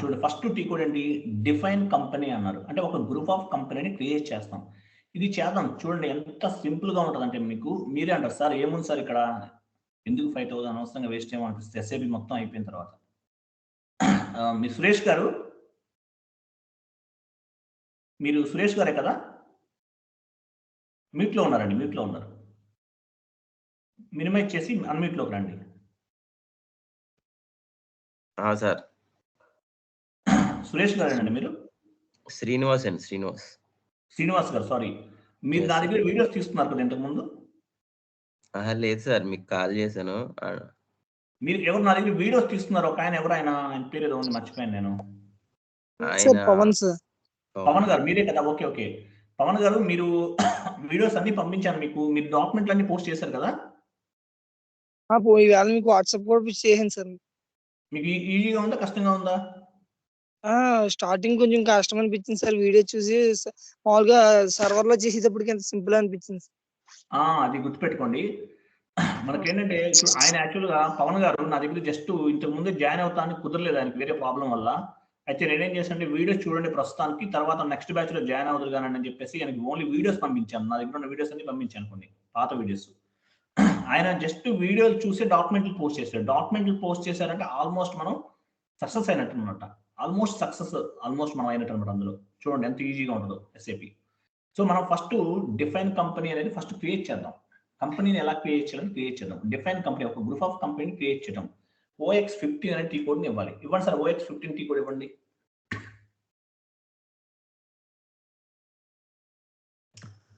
చూడండి, ఫస్ట్ టీ కోడ్ ఏంటి? డిఫైన్ కంపెనీ అన్నారు. అంటే ఒక గ్రూప్ ఆఫ్ కంపెనీని క్రియేట్ చేస్తాం. ఇది చేద్దాం. చూడండి ఎంత సింపుల్ గా ఉంటుంది అంటే, మీకు మీరే అంటారు సార్ ఏముంది సార్ ఇక్కడ, ఎందుకు 5000 అనవసరంగా వేస్ట్ ఏమో అనిపిస్తుంది ఎస్ఏపి మొత్తం అయిపోయిన తర్వాత. మీ సురేష్ గారు, మీరు సురేష్ గారే కదా? మ్యూట్లో ఉన్నారండి, మ్యూట్లో ఉన్నారు. మినిమైజ్ చేసి అన్మ్యూట్లోకి రండి. సార్ సురేష్ గారేనండి మీరు? శ్రీనివాస్ అండి, శ్రీనివాస్. శ్రీనివాస్ గారు, సారీ. మీరు నా దగ్గర వీడియోస్ తీసుకున్నారు కదా ఇంతకు ముందు? లేదు సార్, మీకు కాల్ చేశాను. మీరు ఎవరు నా దగ్గర వీడియోస్ తీస్తున్నారు? ఒక ఆయన ఎవరు, ఆయన పేరు ఏదో ఉంది, మర్చిపోయాను నేను. పవన్ సార్. పవన్ గారు మీరే కదా? Okay okay. పవన్ గారు, మీరు వీడియోస్ అన్ని పంపించాను మీకు. మీరు డాక్యుమెంట్లు అన్ని పోస్ట్ చేశారు కదా? ఈవేళ మీకు వాట్సాప్ కూడా చేసాను సార్. మీకు ఈజీగా ఉందా, కష్టంగా ఉందా? స్టార్టింగ్ కొంచెం కష్టం అనిపించింది సార్. వీడియో చూసి మామూలుగా సర్వర్ లో చేసేటప్పటికి ఎంత సింపుల్ అనిపించింది. అది గుర్తుపెట్టుకోండి. మనకేంటంటే ఇప్పుడు ఆయన యాక్చువల్గా పవన్ గారు నా దగ్గర జస్ట్ ఇంతకు ముందే జాయిన్ అవుతానికి కుదరలేదు, ఆయనకి వేరే ప్రాబ్లం వల్ల. అయితే నేనేం చేశానంటే, వీడియోస్ చూడండి ప్రస్తుతానికి, తర్వాత నెక్స్ట్ బ్యాచ్ లో జాయిన్ అవుతారు కానీ అని చెప్పేసి ఆయనకి ఓన్లీ వీడియోస్ పంపించాను. నా దగ్గర ఉన్న వీడియోస్ అన్ని పంపించాను, కొన్ని పాత వీడియోస్. ఆయన జస్ట్ వీడియోలు చూసి డాక్యుమెంట్లు పోస్ట్ చేశారు. డాక్యుమెంట్లు పోస్ట్ చేశారంటే ఆల్మోస్ట్ మనం సక్సెస్ అయినట్టు అనమాట. ఆల్మోస్ట్ మనం అయినట్టు అనమాట. అందులో చూడండి ఎంత ఈజీగా ఉంటుందో ఎస్ఏపి. సో మనం ఫస్ట్ డిఫైన్ కంపెనీ అనేది ఫస్ట్ క్రియేట్ చేద్దాం. కంపెనీని ఎలా క్రియేట్ చేద్దాం. డిఫైన్ కంపెనీ, ఒక గ్రూప్ ఆఫ్ కంపెనీని క్రియేట్ చేద్దాం. OX15 అనే టీ కోడ్ని ఇవ్వాలి. ఇవ్వండి సార్, OX15 టీ కోడ్ ఇవ్వండి.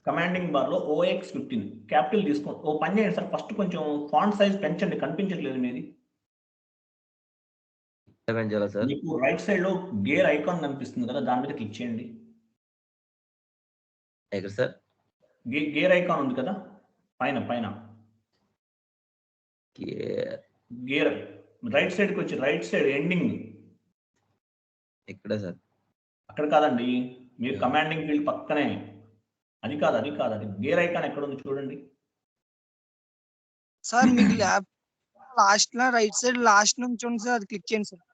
కమాండింగ్ బార్ లో OX15 క్యాపిటల్ తీసుకోండి. ఓ పని చేయండి సార్, ఫస్ట్ కొంచెం ఫాంట్ సైజ్ పెంచండి, కనిపించట్లేదు మీది. మీకు రైట్ సైడ్ లో గేర్ ఐకాన్ కనిపిస్తుంది కదా, దాని మీద క్లిక్ చేయండి. సార్ గేర్ ఐకాన్ ఉంది కదా పైన గేర్ రైట్ సైడ్ కి వచ్చి, రైట్ సైడ్ ఎండింగ్ ఎక్కడ సార్? అక్కడ కాదండి, మీరు కమాండింగ్ ఫీల్డ్ పక్కనే. అది కాదు అది గేర్ ఐకాన్ ఎక్కడ ఉంది చూడండి సార్. మీకు ల్యాబ్ లాస్ట్ లో రైట్ సైడ్ లాస్ట్ నుంచి చూడండి సార్, అది క్లిక్ చేయండి సార్.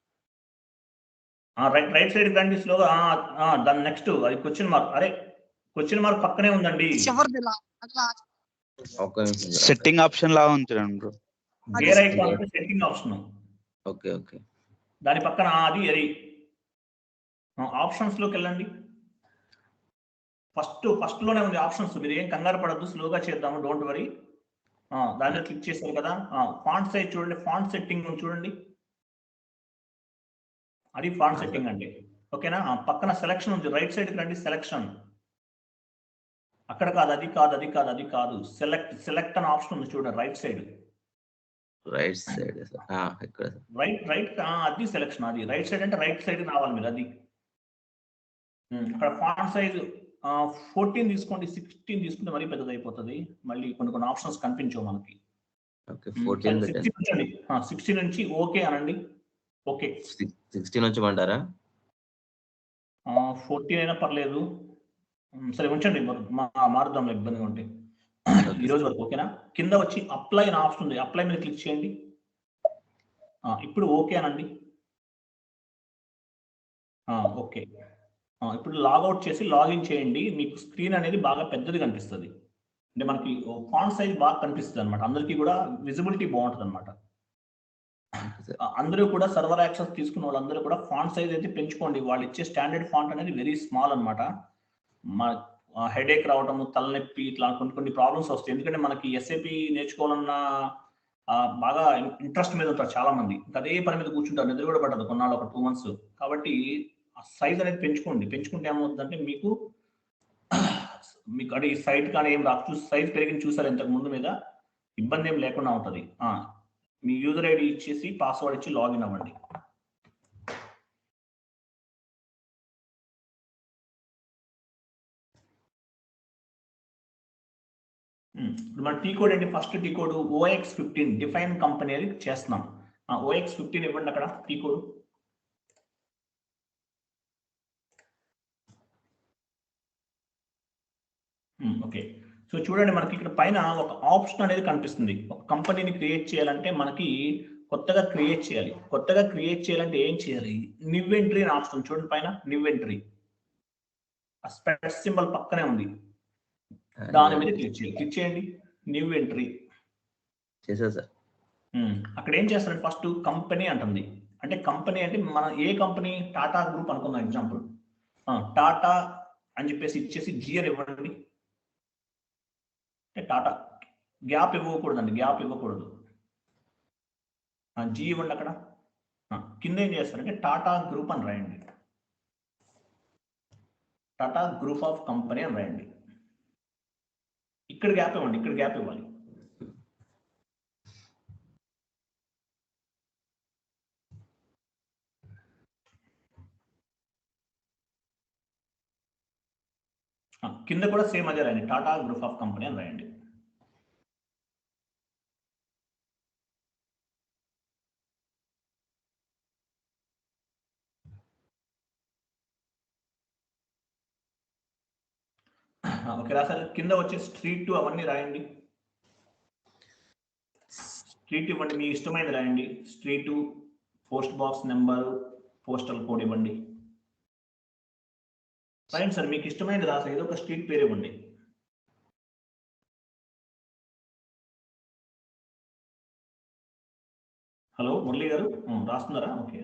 రైట్ సైడ్ రండి స్లోగా. దాని నెక్స్ట్ అది క్వశ్చన్ మార్క్. అరే క్వశ్చన్ మార్క్ పక్కనే ఉందండి. సెట్టింగ్ ఆప్షన్ లా ఉంచండి. Gear icon setting option. Okay. దాని పక్కన అది ఆప్షన్స్ లోకి వెళ్ళండి. ఫస్ట్ లోనే ఉంది ఆప్షన్స్. మీరు ఏం కంగారు పడద్దు, స్లోగా చేద్దాము, డోంట్ వరీ. దానిలో క్లిక్ చేశారు కదా, ఫాంట్ సైజ్ చూడండి, ఫాంట్ సెట్టింగ్ చూడండి, అది ఫాంట్ సెట్టింగ్ అండి. ఓకేనా? పక్కన సెలక్షన్ ఉంది, రైట్ సైడ్ రండి, సెలక్షన్. అక్కడ కాదు, అది కాదు. సెలెక్ట్ అనే ఆప్షన్ ఉంది చూడండి, రైట్ సైడ్. రైట్ అది సెలక్షన్. అది రైట్ సైడ్ అంటే రైట్ సైడ్ రావాలి మీరు. అది అక్కడ ఫాంట్ సైజ్ 14 తీసుకోండి. 16 తీసుకుంటే మరీ పెద్దది అయిపోతుంది, మళ్ళీ కొన్ని ఆప్షన్స్ కనిపించవు మనకి. 16 నుంచి ఓకే అనండి. ఓకే 16 నుంచి అంటారా? 14 అయినా పర్లేదు. సరే ఉంచండి, మారుద్దాంలో ఇబ్బందిగా ఉంటే. ఈ రోజు వరకు ఓకేనా. కింద వచ్చి అప్లై అని ఆప్షన్ ఉంది, అప్లై మీద క్లిక్ చేయండి. ఇప్పుడు ఓకే అనండి. ఓకే. ఇప్పుడు లాగౌట్ చేసి లాగిన్ చేయండి. మీకు స్క్రీన్ అనేది బాగా పెద్దది కనిపిస్తుంది, అంటే మనకి ఫాంట్ సైజ్ బాగా కనిపిస్తుంది అనమాట, అందరికీ కూడా విజిబిలిటీ బాగుంటుంది అనమాట. అందరూ కూడా సర్వర్ యాక్సెస్ తీసుకున్న వాళ్ళందరూ కూడా ఫాంట్ సైజ్ అయితే పెంచుకోండి. వాళ్ళు ఇచ్చే స్టాండర్డ్ ఫాంట్ అనేది వెరీ స్మాల్ అనమాట. మా హెడేక్ రావడము, తలనొప్పి, ఇట్లా కొన్ని ప్రాబ్లమ్స్ వస్తాయి. ఎందుకంటే మనకి ఎస్ఏపి నేర్చుకోవాలన్న బాగా ఇంట్రెస్ట్ మీద ఉంటారు చాలా మంది, అదే పని మీద కూర్చుంటారు, నిద్ర కూడా పడదు కొన్నాళ్ళు, ఒక 2 months. కాబట్టి ఆ సైజ్ అనేది పెంచుకోండి. పెంచుకుంటే ఏమవుతుందంటే మీకు అంటే ఈ సైట్ కానీ ఏం రాదు, సైజ్ పెరిగింది చూసారు ఇంతకు ముందు మీద, ఇబ్బంది ఏం లేకుండా ఉంటుంది. మీ యూజర్ ఐడి ఇచ్చేసి పాస్వర్డ్ ఇచ్చి లాగిన్ అవ్వండి. ఇప్పుడు మన టీ కోడ్ ఏంటి? First T code OX15 define company అని చేస్తున్నాం. OX15 ఇవ్వండి అక్కడ టీ కోడ్. ఓకే. సో చూడండి, మనకి ఇక్కడ పైన ఒక ఆప్షన్ అనేది కనిపిస్తుంది. ఒక కంపెనీని క్రియేట్ చేయాలంటే మనకి కొత్తగా క్రియేట్ చేయాలి. కొత్తగా క్రియేట్ చేయాలంటే ఏం చేయాలి? న్యూ ఎంట్రీ అని ఆప్షన్ చూడండి పైన, న్యూ ఎంట్రీ ఆ స్పెట్ సింబల్ పక్కనే ఉంది, దాని మీద క్లిక్ చేయాలి. క్లిక్ చేయండి, న్యూ ఎంట్రీ చేసా సార్. అక్కడ ఏం చేస్తారంటే ఫస్ట్ కంపెనీ అంటుంది. అంటే కంపెనీ అంటే మన ఏ కంపెనీ? టాటా గ్రూప్ అనుకుందాం ఎగ్జాంపుల్. టాటా అని చెప్పేసి ఇచ్చేసి జీ అని ఇవ్వండి. అంటే టాటా గ్యాప్ ఇవ్వకూడదండి, గ్యాప్ ఇవ్వకూడదు. జీ ఇవ్వండి అక్కడ. కింద ఏం చేస్తారంటే టాటా గ్రూప్ అని రాయండి, టాటా గ్రూప్ ఆఫ్ కంపెనీ అని రాయండి. ఇక్కడ గ్యాప్ ఇవ్వండి, ఇక్కడ గ్యాప్ ఇవ్వాలి. కింద కూడా సేమ్ అదే రాయండి, టాటా గ్రూప్ ఆఫ్ కంపెనీ అని రాయండి. ఓకే రాసారు. కింద వచ్చే స్ట్రీట్ అవన్నీ రాయండి. స్ట్రీట్ ఇవ్వండి, మీ ఇష్టమైనది రాయండి. Street, post box number, postal code ఇవ్వండి. రాయండి సార్, మీకు ఇష్టమైనది రాసారు, ఏదో ఒక స్ట్రీట్ పేరు ఇవ్వండి. హలో మురళి గారు, రాస్తున్నారా? ఓకే.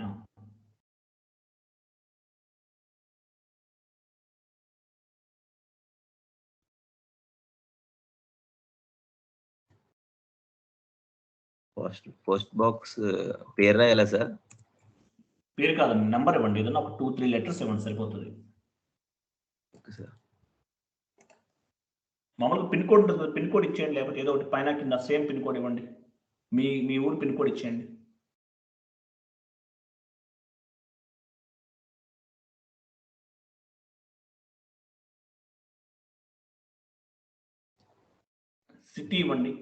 పోస్ట్ బాక్స్ పేరు రాయాలా సార్? పేరు కాదండి, నెంబర్ ఇవ్వండి, ఏదన్నా ఒక 2-3 letters ఇవ్వండి సరిపోతుంది. Okay sir. మామూలుగా పిన్ కోడ్ ఉంటుంది, పిన్ కోడ్ ఇచ్చేయండి, లేకపోతే ఏదో ఒకటి పైన కింద సేమ్ పిన్ కోడ్ ఇవ్వండి. మీ ఊరు పిన్ కోడ్ ఇచ్చేయండి. సిటీ ఇవ్వండి.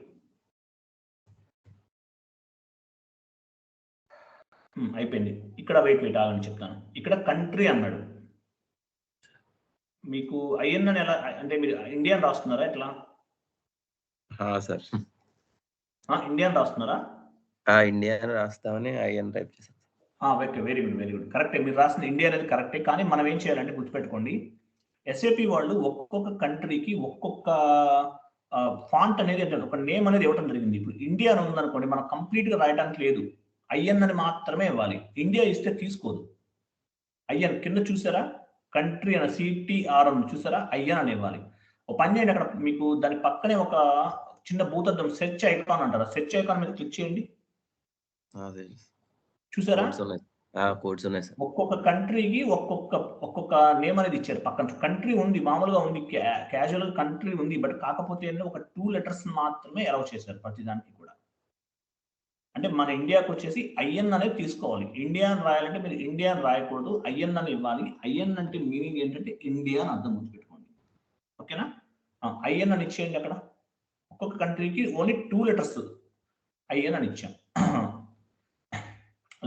అయిపోయింది. ఇక్కడ వెయిట్ ఆగని చెప్తాను. ఇక్కడ కంట్రీ అన్నాడు. మీకు ఐఎన్ అని ఎలా, అంటే మీరు ఇండియన్ రాస్తున్నారా ఎట్లా? సార్ ఇండియన్ రాస్తున్నారా? ఇండియా రాస్తామని ఐఎన్ టైప్ చేశాను. Okay, very good. కరెక్టే, మీరు రాసిన ఇండియా అనేది కరెక్టే. కానీ మనం ఏం చేయాలంటే గుర్తుపెట్టుకోండి, ఎస్ఏపి వాళ్ళు ఒక్కొక్క కంట్రీకి ఒక్కొక్క ఫాంట్ అనేది, ఒక నేమ్ అనేది ఇవ్వడం జరిగింది. ఇప్పుడు ఇండియా అని ఉందనుకోండి, మనం కంప్లీట్ గా రాయడానికి లేదు, ఐఎన్ అని మాత్రమే ఇవ్వాలి. ఇండియా ఇస్తే తీసుకోదు. ఐఎన్ కింద చూసారా, కంట్రీ అని CTR అని చూసారా, ఐఎన్ అని ఇవ్వాలి. ఒక పని చేయండి, అక్కడ మీకు దాని పక్కనే ఒక చిన్న భూతద్దం సెర్చ్ ఐకాన్ అంటారా, సెర్చ్ ఐకాన్ మీద క్లిక్ చేయండి. చూసారా, కోడ్స్ ఉన్నాయి సార్. ఒక్కొక్క కంట్రీకి ఒక్కొక్క నేమ్ అనేది ఇచ్చారు. పక్కన కంట్రీ ఉంది, మామూలుగా ఉంది, క్యాజువల్ కంట్రీ ఉంది, బట్ కాకపోతే ఒక 2 letters మాత్రమే అలౌ చేశారు ప్రతి దానికి కూడా. అంటే మన ఇండియాకి వచ్చేసి ఐఎన్ అనేది తీసుకోవాలి. ఇండియా అని రాయాలంటే మీరు ఇండియా అని రాయకూడదు, ఐఎన్ అని ఇవ్వాలి. ఐఎన్ అంటే మీనింగ్ ఏంటంటే ఇండియా అని అర్థం గుర్తుపెట్టుకోండి. ఓకేనా? ఐఎన్ అని ఇచ్చేయండి. అక్కడ ఒక్కొక్క కంట్రీకి ఓన్లీ 2 letters ఐఎన్ అని ఇచ్చాం.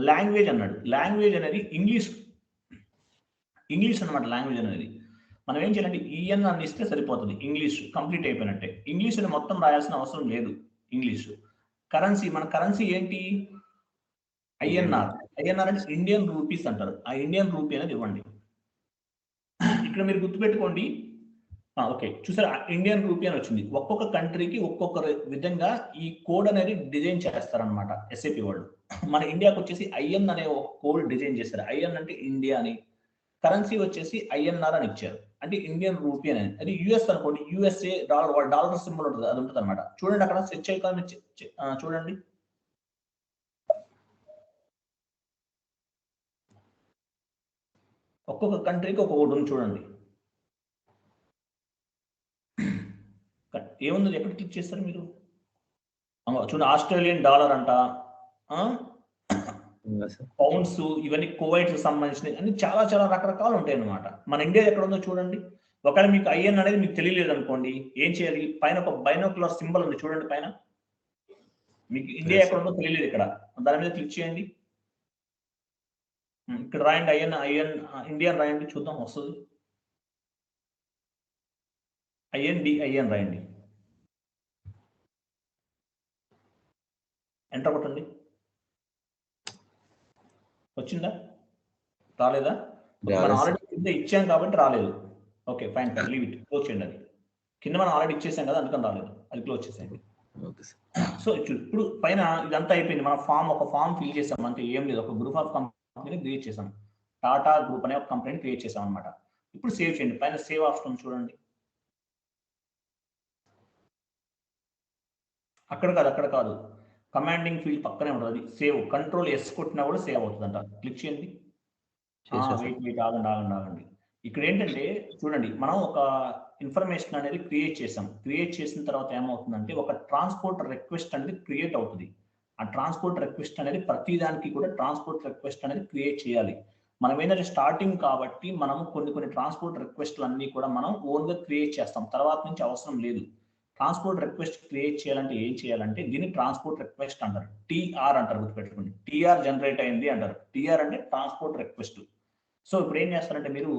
లాంగ్వేజ్ అన్నాడు. లాంగ్వేజ్ అనేది ఇంగ్లీష్ ఇంగ్లీష్ అన్నమాట లాంగ్వేజ్ అనేది. మనం ఏం చేయాలంటే ఈఎన్ అని ఇస్తే సరిపోతుంది, ఇంగ్లీష్ కంప్లీట్ అయిపోయినట్టే. ఇంగ్లీష్ అని మొత్తం రాయాల్సిన అవసరం లేదు. ఇంగ్లీష్ కరెన్సీ, మన కరెన్సీ ఏంటి? ఐఎన్ఆర్. ఐఎన్ఆర్ అంటే ఇండియన్ రూపీస్ అంటారు. ఆ ఇండియన్ రూపీ అనేది ఇవ్వండి. ఇక్కడ మీరు గుర్తుపెట్టుకోండి. ఓకే, చూసారా ఇండియన్ రూపీ అని వచ్చింది. ఒక్కొక్క కంట్రీకి ఒక్కొక్క విధంగా ఈ కోడ్ అనేది డిజైన్ చేస్తారనమాట ఎస్ఏపి వాళ్ళు. మన ఇండియాకి వచ్చేసి ఐఎన్ అనే ఒక కోడ్ డిజైన్ చేస్తారు. ఐఎన్ అంటే ఇండియా అని, కరెన్సీ వచ్చేసి ఐఎన్ఆర్ అని ఇచ్చారు, అంటే ఇండియన్ రూపీ అనేది. అది యుఎస్ అనుకోండి, యుఎస్ఏ డాలర్, వాళ్ళ డాలర్ సింబల్ ఉంటుంది, అది ఉంటుంది అనమాట. చూడండి అక్కడ సెర్చ్ ఐకాన్ చూడండి. ఒక్కొక్క కంట్రీకి ఒక్కొక్కటి ఉంది చూడండి. ఏముంది, ఎక్కడ క్లిక్ చేస్తారు మీరు? చూడండి, ఆస్ట్రేలియన్ డాలర్ అంట, పౌండ్స్, ఇవన్నీ కువైట్ సంబంధించినవి అన్ని చాలా చాలా రకరకాలు ఉంటాయి అన్నమాట. మన ఇండియా ఎక్కడ ఉందో చూడండి. ఒకవేళ మీకు ఐఎన్ అనేది మీకు తెలియలేదు అనుకోండి, ఏం చేయాలి? పైన ఒక బైనోకులర్ సింబల్ ఉంది చూడండి పైన. మీకు ఇండియా ఎక్కడ ఉందో తెలియలేదు, ఇక్కడ దాని మీద క్లిక్ చేయండి. ఇక్కడ రాయండి ఐఎన్ ఇండియన్ రాయండి, చూద్దాం వస్తుంది. ఐఎన్ రాయండి, ఎంటర్ కొట్టండి. వచ్చిందా? రాలేదా? మనం ఆల్రెడీ కింద ఇచ్చాం కాబట్టి రాలేదు. Okay fine, leave it, close చేయండి. అది కింద మనం ఆల్రెడీ ఇచ్చేసాం కదా, అందుకని రాలేదు, అది క్లోజ్ చేసేయండి. సో ఇప్పుడు పైన ఇదంతా అయిపోయింది. మనం ఒక ఫామ్ ఫిల్ చేసాం, అంటే ఏం లేదు, ఒక గ్రూప్ ఆఫ్ కంపెనీని క్రియేట్ చేసాం. టాటా గ్రూప్ అనే ఒక కంపెనీని క్రియేట్ చేసాం అనమాట. ఇప్పుడు సేవ్ చేయండి. పైన సేవ్ ఆప్షన్ చూడండి. అక్కడ కాదు, కమాండింగ్ ఫీల్డ్ పక్కనే ఉంటుంది, సేవ్. కంట్రోల్ ఎస్ కొట్టినా కూడా సేవ్ అవుతుంది అంట. క్లిక్ చేయండి. వెయిట్ ఆగండి. ఇక్కడ ఏంటంటే చూడండి, మనం ఒక ఇన్ఫర్మేషన్ అనేది క్రియేట్ చేసాం. క్రియేట్ చేసిన తర్వాత ఏమవుతుందంటే ఒక ట్రాన్స్పోర్ట్ రిక్వెస్ట్ అనేది క్రియేట్ అవుతుంది. ఆ ట్రాన్స్పోర్ట్ రిక్వెస్ట్ అనేది ప్రతి దానికి కూడా ట్రాన్స్పోర్ట్ రిక్వెస్ట్ అనేది క్రియేట్ చేయాలి. మనం ఏంటంటే స్టార్టింగ్ కాబట్టి మనం కొన్ని ట్రాన్స్పోర్ట్ రిక్వెస్ట్లు అన్ని కూడా మనం ఓన్గా క్రియేట్ చేస్తాం, తర్వాత నుంచి అవసరం లేదు. ట్రాన్స్పోర్ట్ రిక్వెస్ట్ క్రియేట్ చేయాలంటే ఏం చేయాలంటే దీన్ని ట్రాన్స్పోర్ట్ రిక్వెస్ట్ అంటారు, టీఆర్ అంటారు, గుర్తుపెట్టుకోండి. టీఆర్ జనరేట్ అయింది అంటారు. టీఆర్ అంటే ట్రాన్స్పోర్ట్ రిక్వెస్ట్. సో ఇప్పుడు ఏం చేస్తారంటే మీరు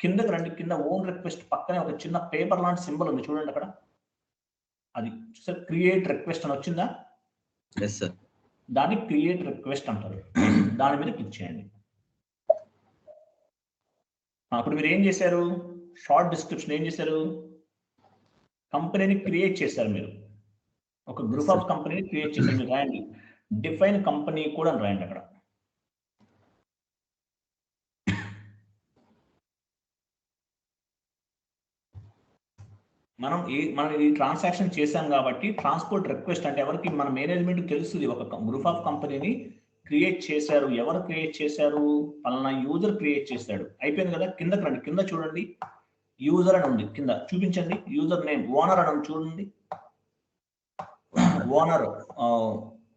కిందకి రండి. కింద ఓన్ రిక్వెస్ట్ పక్కనే ఒక చిన్న పేపర్ లాంటి సింబల్ ఉంది చూడండి అక్కడ. అది సార్ క్రియేట్ రిక్వెస్ట్ అని వచ్చిందా? దాన్ని క్రియేట్ రిక్వెస్ట్ అంటారు. దాని మీద క్లిక్ చేయండి. అప్పుడు మీరు ఏం చేశారు? షార్ట్ డిస్క్రిప్షన్ ఏం చేశారు? కంపెనీని క్రియేట్ చేశారు. మీరు ఒక గ్రూప్ ఆఫ్ కంపెనీని క్రియేట్ చేశారు. మీరు రాయండి డిఫైన్ కంపెనీ కూడా అని రాయండి అక్కడ. మనం ఈ ట్రాన్సాక్షన్ చేశాం కాబట్టి ట్రాన్స్పోర్ట్ రిక్వెస్ట్ అంటే ఎవరికి? మన మేనేజ్మెంట్ తెలుస్తుంది. ఒక గ్రూప్ ఆఫ్ కంపెనీని క్రియేట్ చేశారు. ఎవరు క్రియేట్ చేశారు? పలానా యూజర్ క్రియేట్ చేశాడు. అయిపోయింది కదా. కిందకి రండి. కింద చూడండి, యూజర్ అని ఉంది. కింద చూపించండి యూజర్ నేమ్. ఓనర్ అని చూడండి. ఓనర్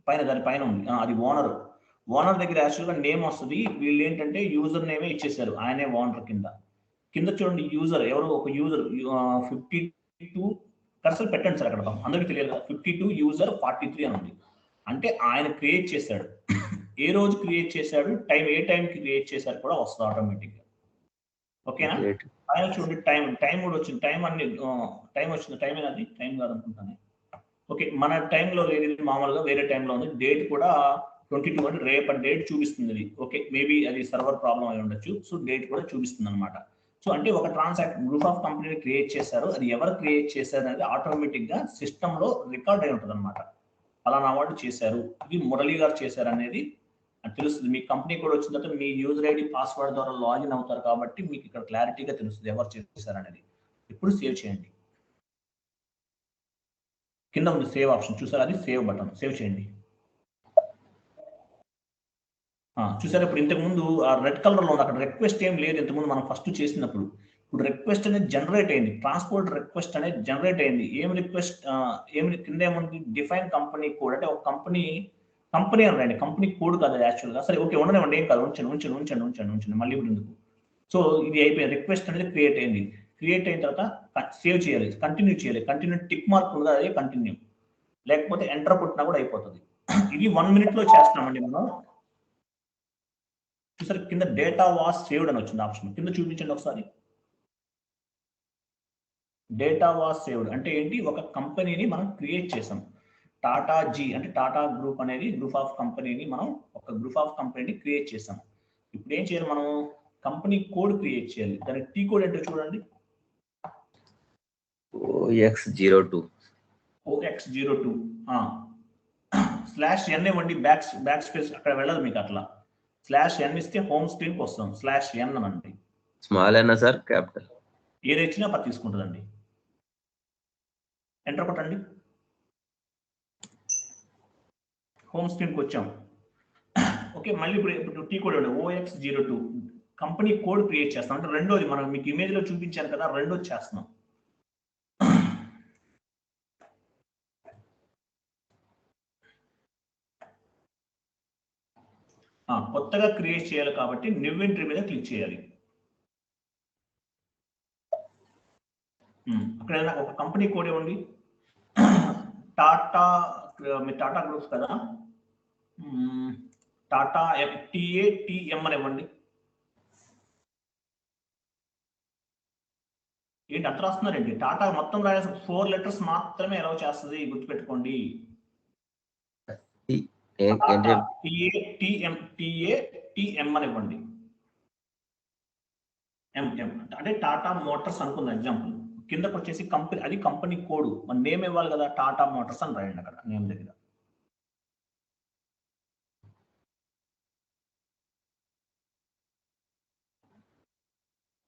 పైన, దాని పైన ఉంది, అది ఓనర్. ఓనర్ దగ్గర యాక్చువల్గా నేమ్ వస్తుంది. వీళ్ళు ఏంటంటే యూజర్ నేమే ఇచ్చేసారు, ఆయనే ఓనర్. కింద చూడండి యూజర్ ఎవరు? ఒక యూజర్ 52 కర్సర్ పెట్టండి సార్ అక్కడ, అందరికీ తెలియదు కదా. 52 యూజర్ 43 అని ఉంది. అంటే ఆయన క్రియేట్ చేశాడు. ఏ రోజు క్రియేట్ చేశాడు, ఏ టైంకి క్రియేట్ చేశారు కూడా వస్తుంది ఆటోమేటిక్గా. ఓకేనా? పైన చూడండి టైం కూడా వచ్చింది. టైం వచ్చింది. టైం ఏనది? టైం కాదనుకుంటాను. ఓకే, మన టైంలో లేదు, మామూలుగా వేరే టైంలో ఉంది. డేట్ కూడా 22 అంటే రేపటి డేట్ చూపిస్తుంది అది. ఓకే, మేబీ అది సర్వర్ ప్రాబ్లం అయి ఉండొచ్చు. సో డేట్ కూడా చూపిస్తుంది అనమాట. సో అంటే ఒక గ్రూప్ ఆఫ్ కంపెనీని క్రియేట్ చేశారు. అది ఎవరు క్రియేట్ చేశారు అనేది ఆటోమేటిక్గా సిస్టంలో రికార్డ్ అయి ఉంటుంది అనమాట. అలానా వాళ్ళు చేశారు, ఇది మురళి గారు చేశారు అనేది తెలుస్తుంది. మీ కంపెనీ కూడా వచ్చిన తర్వాత మీ యూజర్ ఐడి పాస్వర్డ్ ద్వారా లాగిన్ అవుతారు కాబట్టి మీకు ఇక్కడ క్లారిటీగా తెలుస్తుంది ఎవరు చేశారు అనేది. ఇప్పుడు సేవ్ చేయండి. కింద ఉంది సేవ్ ఆప్షన్, చూసారు? అది సేవ్ బటన్. సేవ్ చేయండి. చూసారు? ఇప్పుడు ఇంతకుముందు ఆ రెడ్ కలర్ లో ఉంది, అక్కడ రిక్వెస్ట్ ఏం లేదు ఇంతకుముందు మనం ఫస్ట్ చేసినప్పుడు. ఇప్పుడు రిక్వెస్ట్ అనేది జనరేట్ అయింది. ట్రాన్స్పోర్ట్ రిక్వెస్ట్ అనేది జనరేట్ అయింది. ఏం రిక్వెస్ట్? కింద ఏముంది? Define company code. అంటే ఒక కంపెనీ అని రండి, కంపెనీ కోడ్ కాదు యాక్చువల్గా. సరే ఓకే, ఉండనివ్వండి, ఏం కాదు, ఉంచండి మళ్ళీ ఇప్పుడు ఎందుకు. సో ఇది అయిపోయింది. రిక్వెస్ట్ అనేది క్రియేట్ అయింది. క్రియేట్ అయిన తర్వాత సేవ్ చేయాలి, కంటిన్యూ చేయాలి. కంటిన్యూ టిక్ మార్క్ ఉంది, అదే కంటిన్యూ. లేకపోతే ఎంటర్ కొట్టినా కూడా అయిపోతుంది. ఇది 1 minute లో చేస్తామండి మనం. చూసారు కింద డేటా వాస్ సేవ్డ్ అని వచ్చింది ఆప్షన్. కింద చూపించండి ఒకసారి. డేటా వాస్ సేవ్డ్ అంటే ఏంటి? ఒక కంపెనీని మనం క్రియేట్ చేసాం. టాటా జీ అంటే టాటా గ్రూప్ అనేది గ్రూప్ ఆఫ్ కంపెనీని మనం ఒక గ్రూప్ ఆఫ్ కంపెనీని క్రియేట్ చేసాం. ఇప్పుడు ఏం చేయాలి? మనం కంపెనీ కోడ్ క్రియేట్ చేయాలి. దాని టీ కోడ్ ఏంటో చూడండి. OX02 OX02 /n ఇవ్వండి. బ్యాక్ స్పేస్ అక్కడ వెళ్ళదు మీకు. అట్లా /n ఇస్తే హోమ్ స్క్రీన్కి వస్తాం. /n అనండి. స్మాల్ అయినా సార్ క్యాపిటల్ ఏది ఇచ్చినా పది తీసుకుంటుందండి. ఎంటర్ కొట్టండి. హోమ్ స్క్రీన్కి వచ్చాం. ఓకే, మళ్ళీ ఇప్పుడు T code OX02 company code create చేస్తాం. అంటే రెండోది మనం మీకు ఇమేజ్ లో చూపించాను కదా, రెండోది చేస్తున్నాం. కొత్తగా క్రియేట్ చేయాలి కాబట్టి న్యూ ఎంట్రీ మీద క్లిక్ చేయాలి. అక్కడ ఒక కంపెనీ కోడ్ ఇవ్వండి. టాటా, మీ టాటా గ్రూప్స్ కదా, టాటా TATM అని ఇవ్వండి. ఏంటి అట్లా రాస్తున్నారండి? టాటా మొత్తం రాయాల్సిన 4 లెటర్స్ మాత్రమే అలౌ చేస్తుంది, గుర్తుపెట్టుకోండి. TATM అని ఇవ్వండి. అంటే టాటా మోటార్స్ అనుకుందాం ఎగ్జాంపుల్. కిందకు వచ్చేసి కంపెనీ, అది కంపెనీ కోడ్. మన నేమ్ ఇవ్వాలి కదా, టాటా మోటార్స్ అని రాయండి అక్కడ నేమ్ దగ్గర.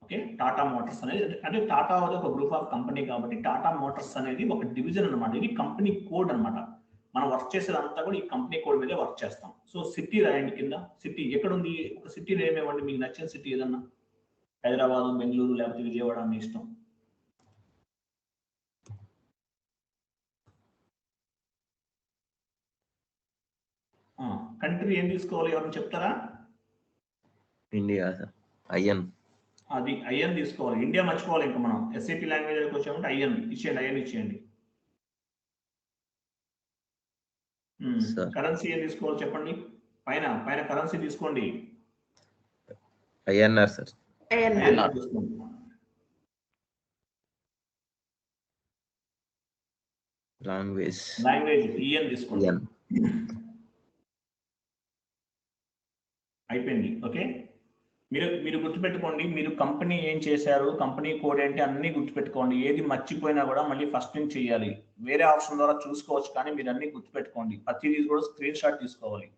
ఓకే, టాటా మోటార్స్ అనేది అంటే టాటా అనేది ఒక గ్రూప్ ఆఫ్ కంపెనీ కాబట్టి టాటా మోటార్స్ అనేది ఒక డివిజన్ అనమాట. ఇది కంపెనీ కోడ్ అనమాట. మనం వర్క్ చేసేదంతా కూడా ఈ కంపెనీ కోడ్ మీదే వర్క్ చేస్తాం. సో సిటీ రాయండి కింద. సిటీ ఎక్కడుంది? ఒక సిటీ నేమ్ ఇవ్వండి, మీకు నచ్చిన సిటీ ఏదన్నా. హైదరాబాద్, బెంగళూరు, లేకపోతే విజయవాడ, మీ ఇష్టం. కంట్రీ ఏం తీసుకోవాలి, ఎవరైనా చెప్తారా? India sir. ఐఎన్. అది ఐఎన్ తీసుకోవాలి. ఇండియా మర్చిపోవాలి. ఇంకా మనం SAP లాంగ్వేజ్ వచ్చామంటే ఐఎన్ ఇచ్చేయండి. కరెన్సీ ఏం తీసుకోవాలి చెప్పండి. పైన కరెన్సీ తీసుకోండి. INR sir. లాంగ్వేజ్ EN తీసుకోండి. అయిపోయింది. ఓకే, మీరు గుర్తుపెట్టుకోండి. మీరు కంపెనీ ఏం చేశారు, కంపెనీ కోడ్ ఏంటి అన్ని గుర్తుపెట్టుకోండి. ఏది మర్చిపోయినా కూడా మళ్ళీ ఫస్ట్ నుంచి చేయాలి. వేరే ఆప్షన్ ద్వారా చూసుకోవచ్చు, కానీ మీరు అన్ని గుర్తుపెట్టుకోండి. ప్రతిదీ కూడా స్క్రీన్ షాట్ తీసుకోవాలి.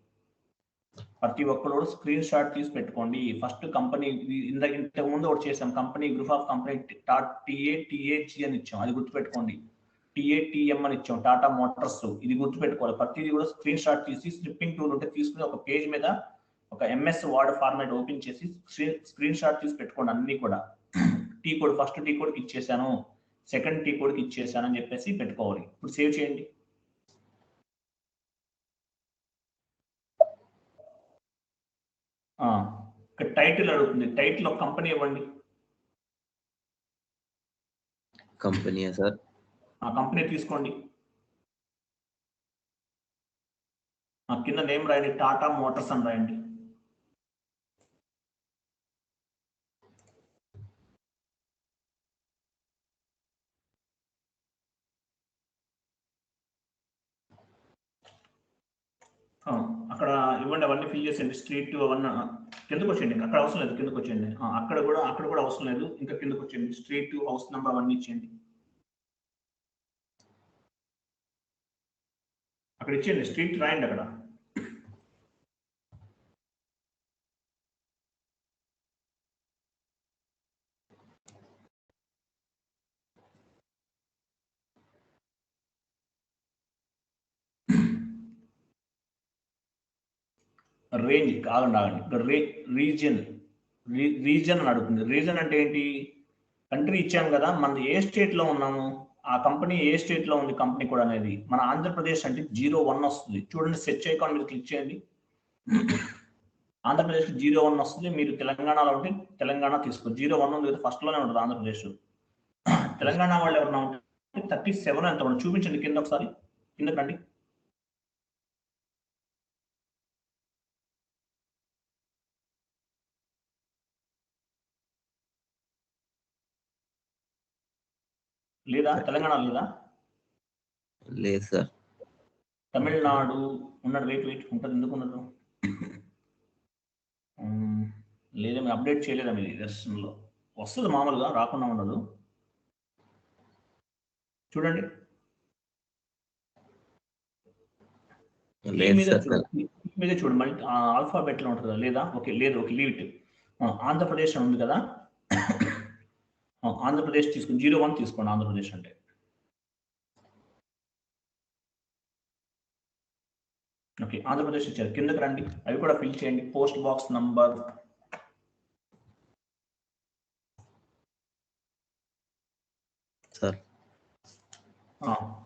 ప్రతి ఒక్కరు కూడా స్క్రీన్ షాట్ తీసి పెట్టుకోండి. ఫస్ట్ కంపెనీ ఇంతకు ముందు ఒకటి చేసాం, company group of company TATG అని ఇచ్చాం, అది గుర్తుపెట్టుకోండి. TATM అని ఇచ్చాం, టాటా మోటార్స్, ఇది గుర్తుపెట్టుకోవాలి. ప్రతిదీ కూడా స్క్రీన్ షాట్ తీసి స్క్రిప్పింగ్ టూల్ ఉంటే తీసుకుని ఒక పేజ్ మీద ఒక MS వర్డ్ ఫార్మాట్ ఓపెన్ చేసి స్క్రీన్ షాట్ తీసి పెట్టుకోండి అన్ని కూడా. టీ కోడ్ ఫస్ట్ టీ కోడ్కి ఇచ్చేసాను, సెకండ్ టీ కోడ్కి ఇచ్చేసాను అని చెప్పేసి పెట్టుకోవాలి. ఇప్పుడు సేవ్ చేయండి. ఇక్కడ టైటిల్ అడుగుతుంది. టైటిల్ ఒక కంపెనీ ఇవ్వండి. కంపెనీయా సార్? కంపెనీ తీసుకోండి. కింద నేమ్ రాయండి, టాటా మోటార్స్ అని రాయండి. అక్కడ ఇవ్వండి, అవన్నీ ఫిల్ చేసేయండి. స్ట్రీట్ అవన్నీ కిందకు వచ్చేయండి. అక్కడ అవసరం లేదు, కిందకు వచ్చేయండి. అక్కడ కూడా అవసరం లేదు, ఇంకా కిందకు వచ్చేయండి. స్ట్రీట్, హౌస్ నెంబర్ అవన్నీ ఇచ్చేయండి. అక్కడ ఇచ్చేయండి, స్ట్రీట్ రాయండి అక్కడ. రేంజ్ ఆగండి. ఇక్కడ రీజన్ అని అడుగుతుంది. రీజన్ అంటే ఏంటి? కంట్రీ ఇచ్చాము కదా, మన ఏ స్టేట్ లో ఉన్నాము, ఆ కంపెనీ ఏ స్టేట్ లో ఉంది కంపెనీ కూడా అనేది. మన ఆంధ్రప్రదేశ్ అంటే 01 వస్తుంది. చూడండి, సెర్చ్ ఐకాన్ మీద క్లిక్ చేయండి. ఆంధ్రప్రదేశ్ 01 వస్తుంది. మీరు తెలంగాణలో ఉంటే తెలంగాణ తీసుకో. 01 ఉంది కదా, ఫస్ట్ లోనే ఉంటుంది ఆంధ్రప్రదేశ్. తెలంగాణ వాళ్ళు ఎవరన్నా ఉంటే 37 ఎంత ఉంటుంది చూపించండి కింద ఒకసారి. కిందకి రండి. లేదా? తెలంగాణ లేదా? లేదు సార్. తమిళనాడు ఉన్నాడు. వెయిట్ ఉంటుంది. ఎందుకు ఉండదు? లేదా మీరు అప్డేట్ చేయలేదా మీరు దర్శనంలో? వస్తుంది మామూలుగా, రాకుండా ఉండదు. చూడండి లేదు మీద సార్. చూడండి, మీద చూడండి. మళ్ళీ ఆల్ఫాబెట్ లో ఉంటుంది కదా? లేదా? ఓకే, లేదు. Okay, leave it. ఆంధ్రప్రదేశ్ అని ఉంది కదా? ఆంధ్రప్రదేశ్ తీసుకుని 01 తీసుకోండి. ఆంధ్రప్రదేశ్ అంటే ఓకే, ఆంధ్రప్రదేశ్ ఇచ్చారు. కిందకి రండి, అవి కూడా ఫిల్ చేయండి. పోస్ట్ బాక్స్ నంబర్ సార్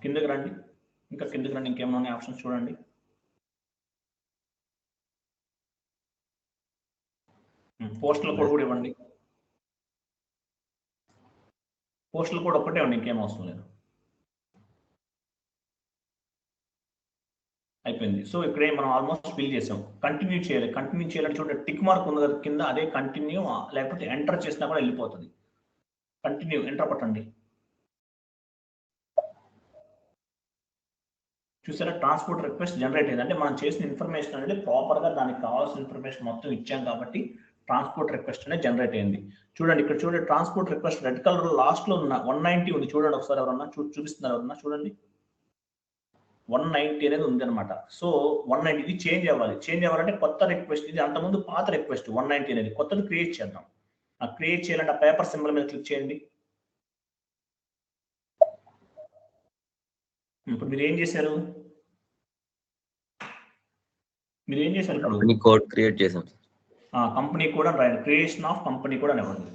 కిందకి రండి, ఇంకా కిందకి రండి. ఇంకేమైనా ఉన్నాయి ఆప్షన్స్ చూడండి. పోస్టల్ కోడ్ కూడా ఇవ్వండి. పోస్టల్ కోడ్ ఒక్కటే ఇవ్వండి, ఇంకేం అవసరం లేదు. అయిపోయింది. సో ఇక్కడే మనం ఆల్మోస్ట్ ఫిల్ చేసాం. కంటిన్యూ చేయాలి. కంటిన్యూ చేయాలంటే చూడండి, టిక్ మార్క్ ఉంది కదా కింద, అదే కంటిన్యూ, లేకపోతే ఎంటర్ చేసినా కూడా వెళ్ళిపోతుంది. కంటిన్యూ ఎంటర్ కొట్టండి. చూసారా, ట్రాన్స్పోర్ట్ రిక్వెస్ట్ జనరేట్ అయింది. అంటే మనం చేసిన ఇన్ఫర్మేషన్ అనేది ప్రాపర్గా దానికి కావాల్సిన ఇన్ఫర్మేషన్ మొత్తం ఇచ్చాం కాబట్టి ట్రాన్స్పోర్ట్ రిక్వెస్ట్ అనేది జనరేట్ అయింది. చూడండి, ఇక్కడ చూడండి, transport request red colour last లో ఉన్న 190 ఉంది. చూడండి ఒకసారి, ఎవరన్నా చూపిస్తున్నారు? ఎవరన్నా చూడండి, 190 అనేది ఉంది అనమాట. సో 190 ఇది చేంజ్ అవ్వాలి. చేంజ్ అవ్వాలంటే కొత్త రిక్వెస్ట్, ఇది అంతకుముందు పాత రిక్వెస్ట్ 190 అనేది, కొత్తది క్రియేట్ చేద్దాం. ఆ క్రియేట్ చేయాలంటే ఆ పేపర్ సింబల్ మీద క్లిక్ చేయండి. ఇప్పుడు మీరు ఏం చేశారు? కంపెనీ కోడ్ క్రియేట్ చేసాం. కంపెనీ కూడా రాయండి. క్రియేషన్ ఆఫ్ కంపెనీ కూడా ఇవ్వండి.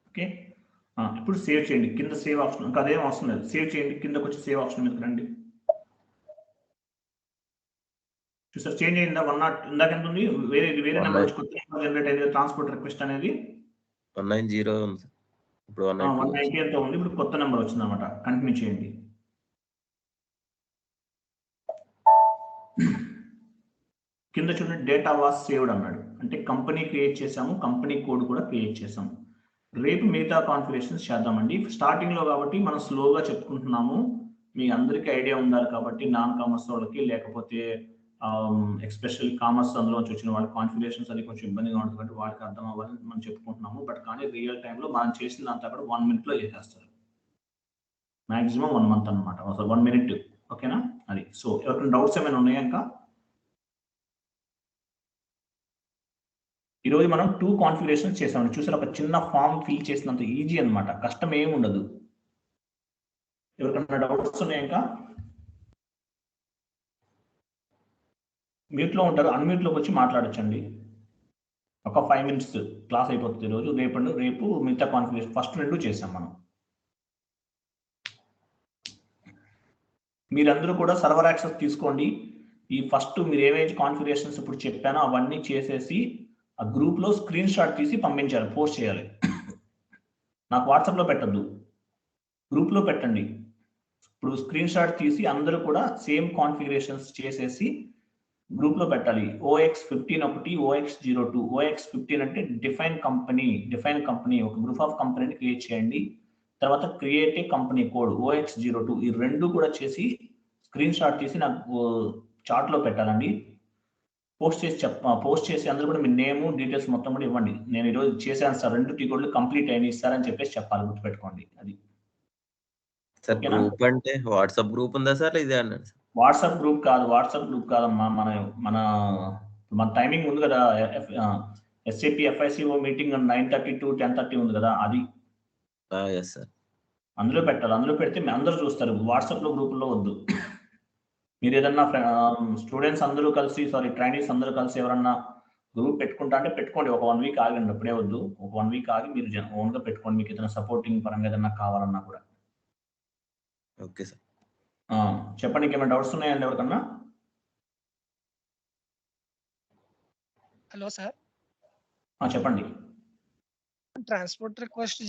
ఓకే, ఇప్పుడు సేవ్ చేయండి. కింద సేవ్ ఆప్షన్, ఇంకా అదేం అవసరం లేదు. సేవ్ చేయండి, కిందకు వచ్చి సేవ్ ఆప్షన్ మీదకి రండి. చూసారు, చేంజ్ అయిందా? 100 ఇందాక ఎంత ఉంది? వేరే నెంబర్ వచ్చి కొత్త నెంబర్ జనరేట్ అయింది. ట్రాన్స్పోర్ట్ రిక్వెస్ట్ అనేది 190 ఉంది. ఇప్పుడు 190 ఎంతో ఉంది. ఇప్పుడు కొత్త నెంబర్ వచ్చింది అనమాట. కంటిన్యూ చేయండి. కింద చూడండి, డేటా వాస్ సేవ్డ్ అన్నాడు. అంటే కంపెనీ క్రియేట్ చేసాము, కంపెనీ కోడ్ కూడా క్రియేట్ చేసాము. రేపు మిగతా కాన్ఫిగరేషన్స్ చేద్దామండి. స్టార్టింగ్ లో కాబట్టి మనం స్లోగా చెప్పుకుంటున్నాము. మీ అందరికీ ఐడియా ఉండాలి కాబట్టి, నాన్ కామర్స్ వాళ్ళకి, లేకపోతే ఎస్పెషల్ కామర్స్ అందులోంచి వచ్చిన వాళ్ళ కాన్ఫిగరేషన్స్ అది కొంచెం ఇబ్బందిగా ఉంటుంది కాబట్టి వాళ్ళకి అర్థం అవ్వాలని మనం చెప్పుకుంటున్నాము. బట్ కానీ రియల్ టైంలో మనం చేసిందంతా కూడా 1 minute లో చేసేస్తారు. మాక్సిమం 1 month అనమాట. 1 minute. ఓకేనా? అది. సో ఎవరికైనా డౌట్స్ ఏమైనా ఉన్నాయా? ఇంకా ఈరోజు మనం 2 కాన్ఫిగరేషన్స్ చేసామండి. చూసారు, ఒక చిన్న ఫామ్ ఫిల్ చేసినంత ఈజీ అనమాట. కష్టం ఏమి ఉండదు. ఎవరికైనా డౌట్స్ ఉన్నాయా? ఇంకా మ్యూట్లో ఉంటారు, అన్మ్యూట్లోకి వచ్చి మాట్లాడచ్చండి. ఒక 5 minutes క్లాస్ అయిపోతుంది ఈరోజు. రేపు మిగతా కాన్ఫిగరేషన్ ఫస్ట్ 2 చేసాం మనం. మీరందరూ కూడా సర్వర్ యాక్సెస్ తీసుకోండి. ఈ ఫస్ట్ మీరు ఏవైతే కాన్ఫిగరేషన్స్ ఇప్పుడు చెప్పానో అవన్నీ చేసేసి ఆ గ్రూప్లో స్క్రీన్ షాట్ తీసి పంపించాలి, పోస్ట్ చేయాలి. నాకు వాట్సాప్లో పెట్టద్దు, గ్రూప్లో పెట్టండి. ఇప్పుడు స్క్రీన్ షాట్ తీసి అందరూ కూడా సేమ్ కాన్ఫిగరేషన్స్ చేసేసి గ్రూప్లో పెట్టాలి. OX15 ఒకటి, OX02. OX15 అంటే డిఫైన్ కంపెనీ ఒక గ్రూప్ ఆఫ్ కంపెనీని క్రియేట్ చేయండి. తర్వాత create a company code OX02. ఈ 2 కూడా చేసి స్క్రీన్ షాట్ తీసి నాకు చాట్లో పెట్టాలండి. పోస్ట్ చేసి అందరూ కూడా మీ నేమ్ డీటెయిల్స్ మొత్తం కూడా ఇవ్వండి. నేను ఈరోజు చేశాను సార్, 2 టీ కోడ్లు కంప్లీట్ అయినాయి సార్ అని చెప్పేసి చెప్పాలి. గుర్తుపెట్టుకోండి. అది సార్. గ్రూప్ అంటే వాట్సాప్ గ్రూప్ ఉందా సార్? ఇదే అన్నాడు సార్. వాట్సాప్ గ్రూప్ కాదమ్మా. మన టైమింగ్ ఉంది కదా, SAP FICO మీటింగ్ 9:30 to 10:30 ఉంది కదా, అది ఎస్ సార్. అందులో పెట్టాలి. అందులో పెడితే అందరూ చూస్తారు. వాట్సాప్ లో గ్రూపుల్లో వద్దు. మీరు ఏదన్నా స్టూడెంట్స్ అందరూ కలిసి, ట్రైనీస్ అందరూ కలిసి ఎవరన్నా గ్రూప్ పెట్టుకుంటా అంటే పెట్టుకోండి. ఒక 1 week ఆగండి, అప్పుడే వద్దు. ఒక 1 week ఆగి మీరు ఓన్గా పెట్టుకోండి. మీకు ఏదైనా సపోర్టింగ్ పరంగా ఏదన్నా కావాలన్నా కూడా. Okay sir. చెప్పండి, ఇంకేమైనా డౌట్స్ ఉన్నాయండి ఎవరికన్నా? హలో సార్, చెప్పండి. ట్రాన్స్పోర్ట్ రిక్వెస్ట్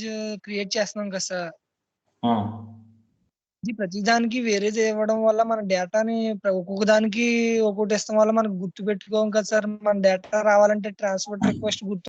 క్రియేట్ చేస్తున్నాం కదా సార్, ఇది ప్రతి దానికి వేరేది ఇవ్వడం వల్ల మన డేటాని ఒక్కొక్క దానికి ఒక్కొక్కటి ఇస్తాం వల్ల మనకు గుర్తు పెట్టుకోం కదా సార్. మన డేటా రావాలంటే ట్రాన్స్పోర్ట్ రిక్వెస్ట్ గుర్తు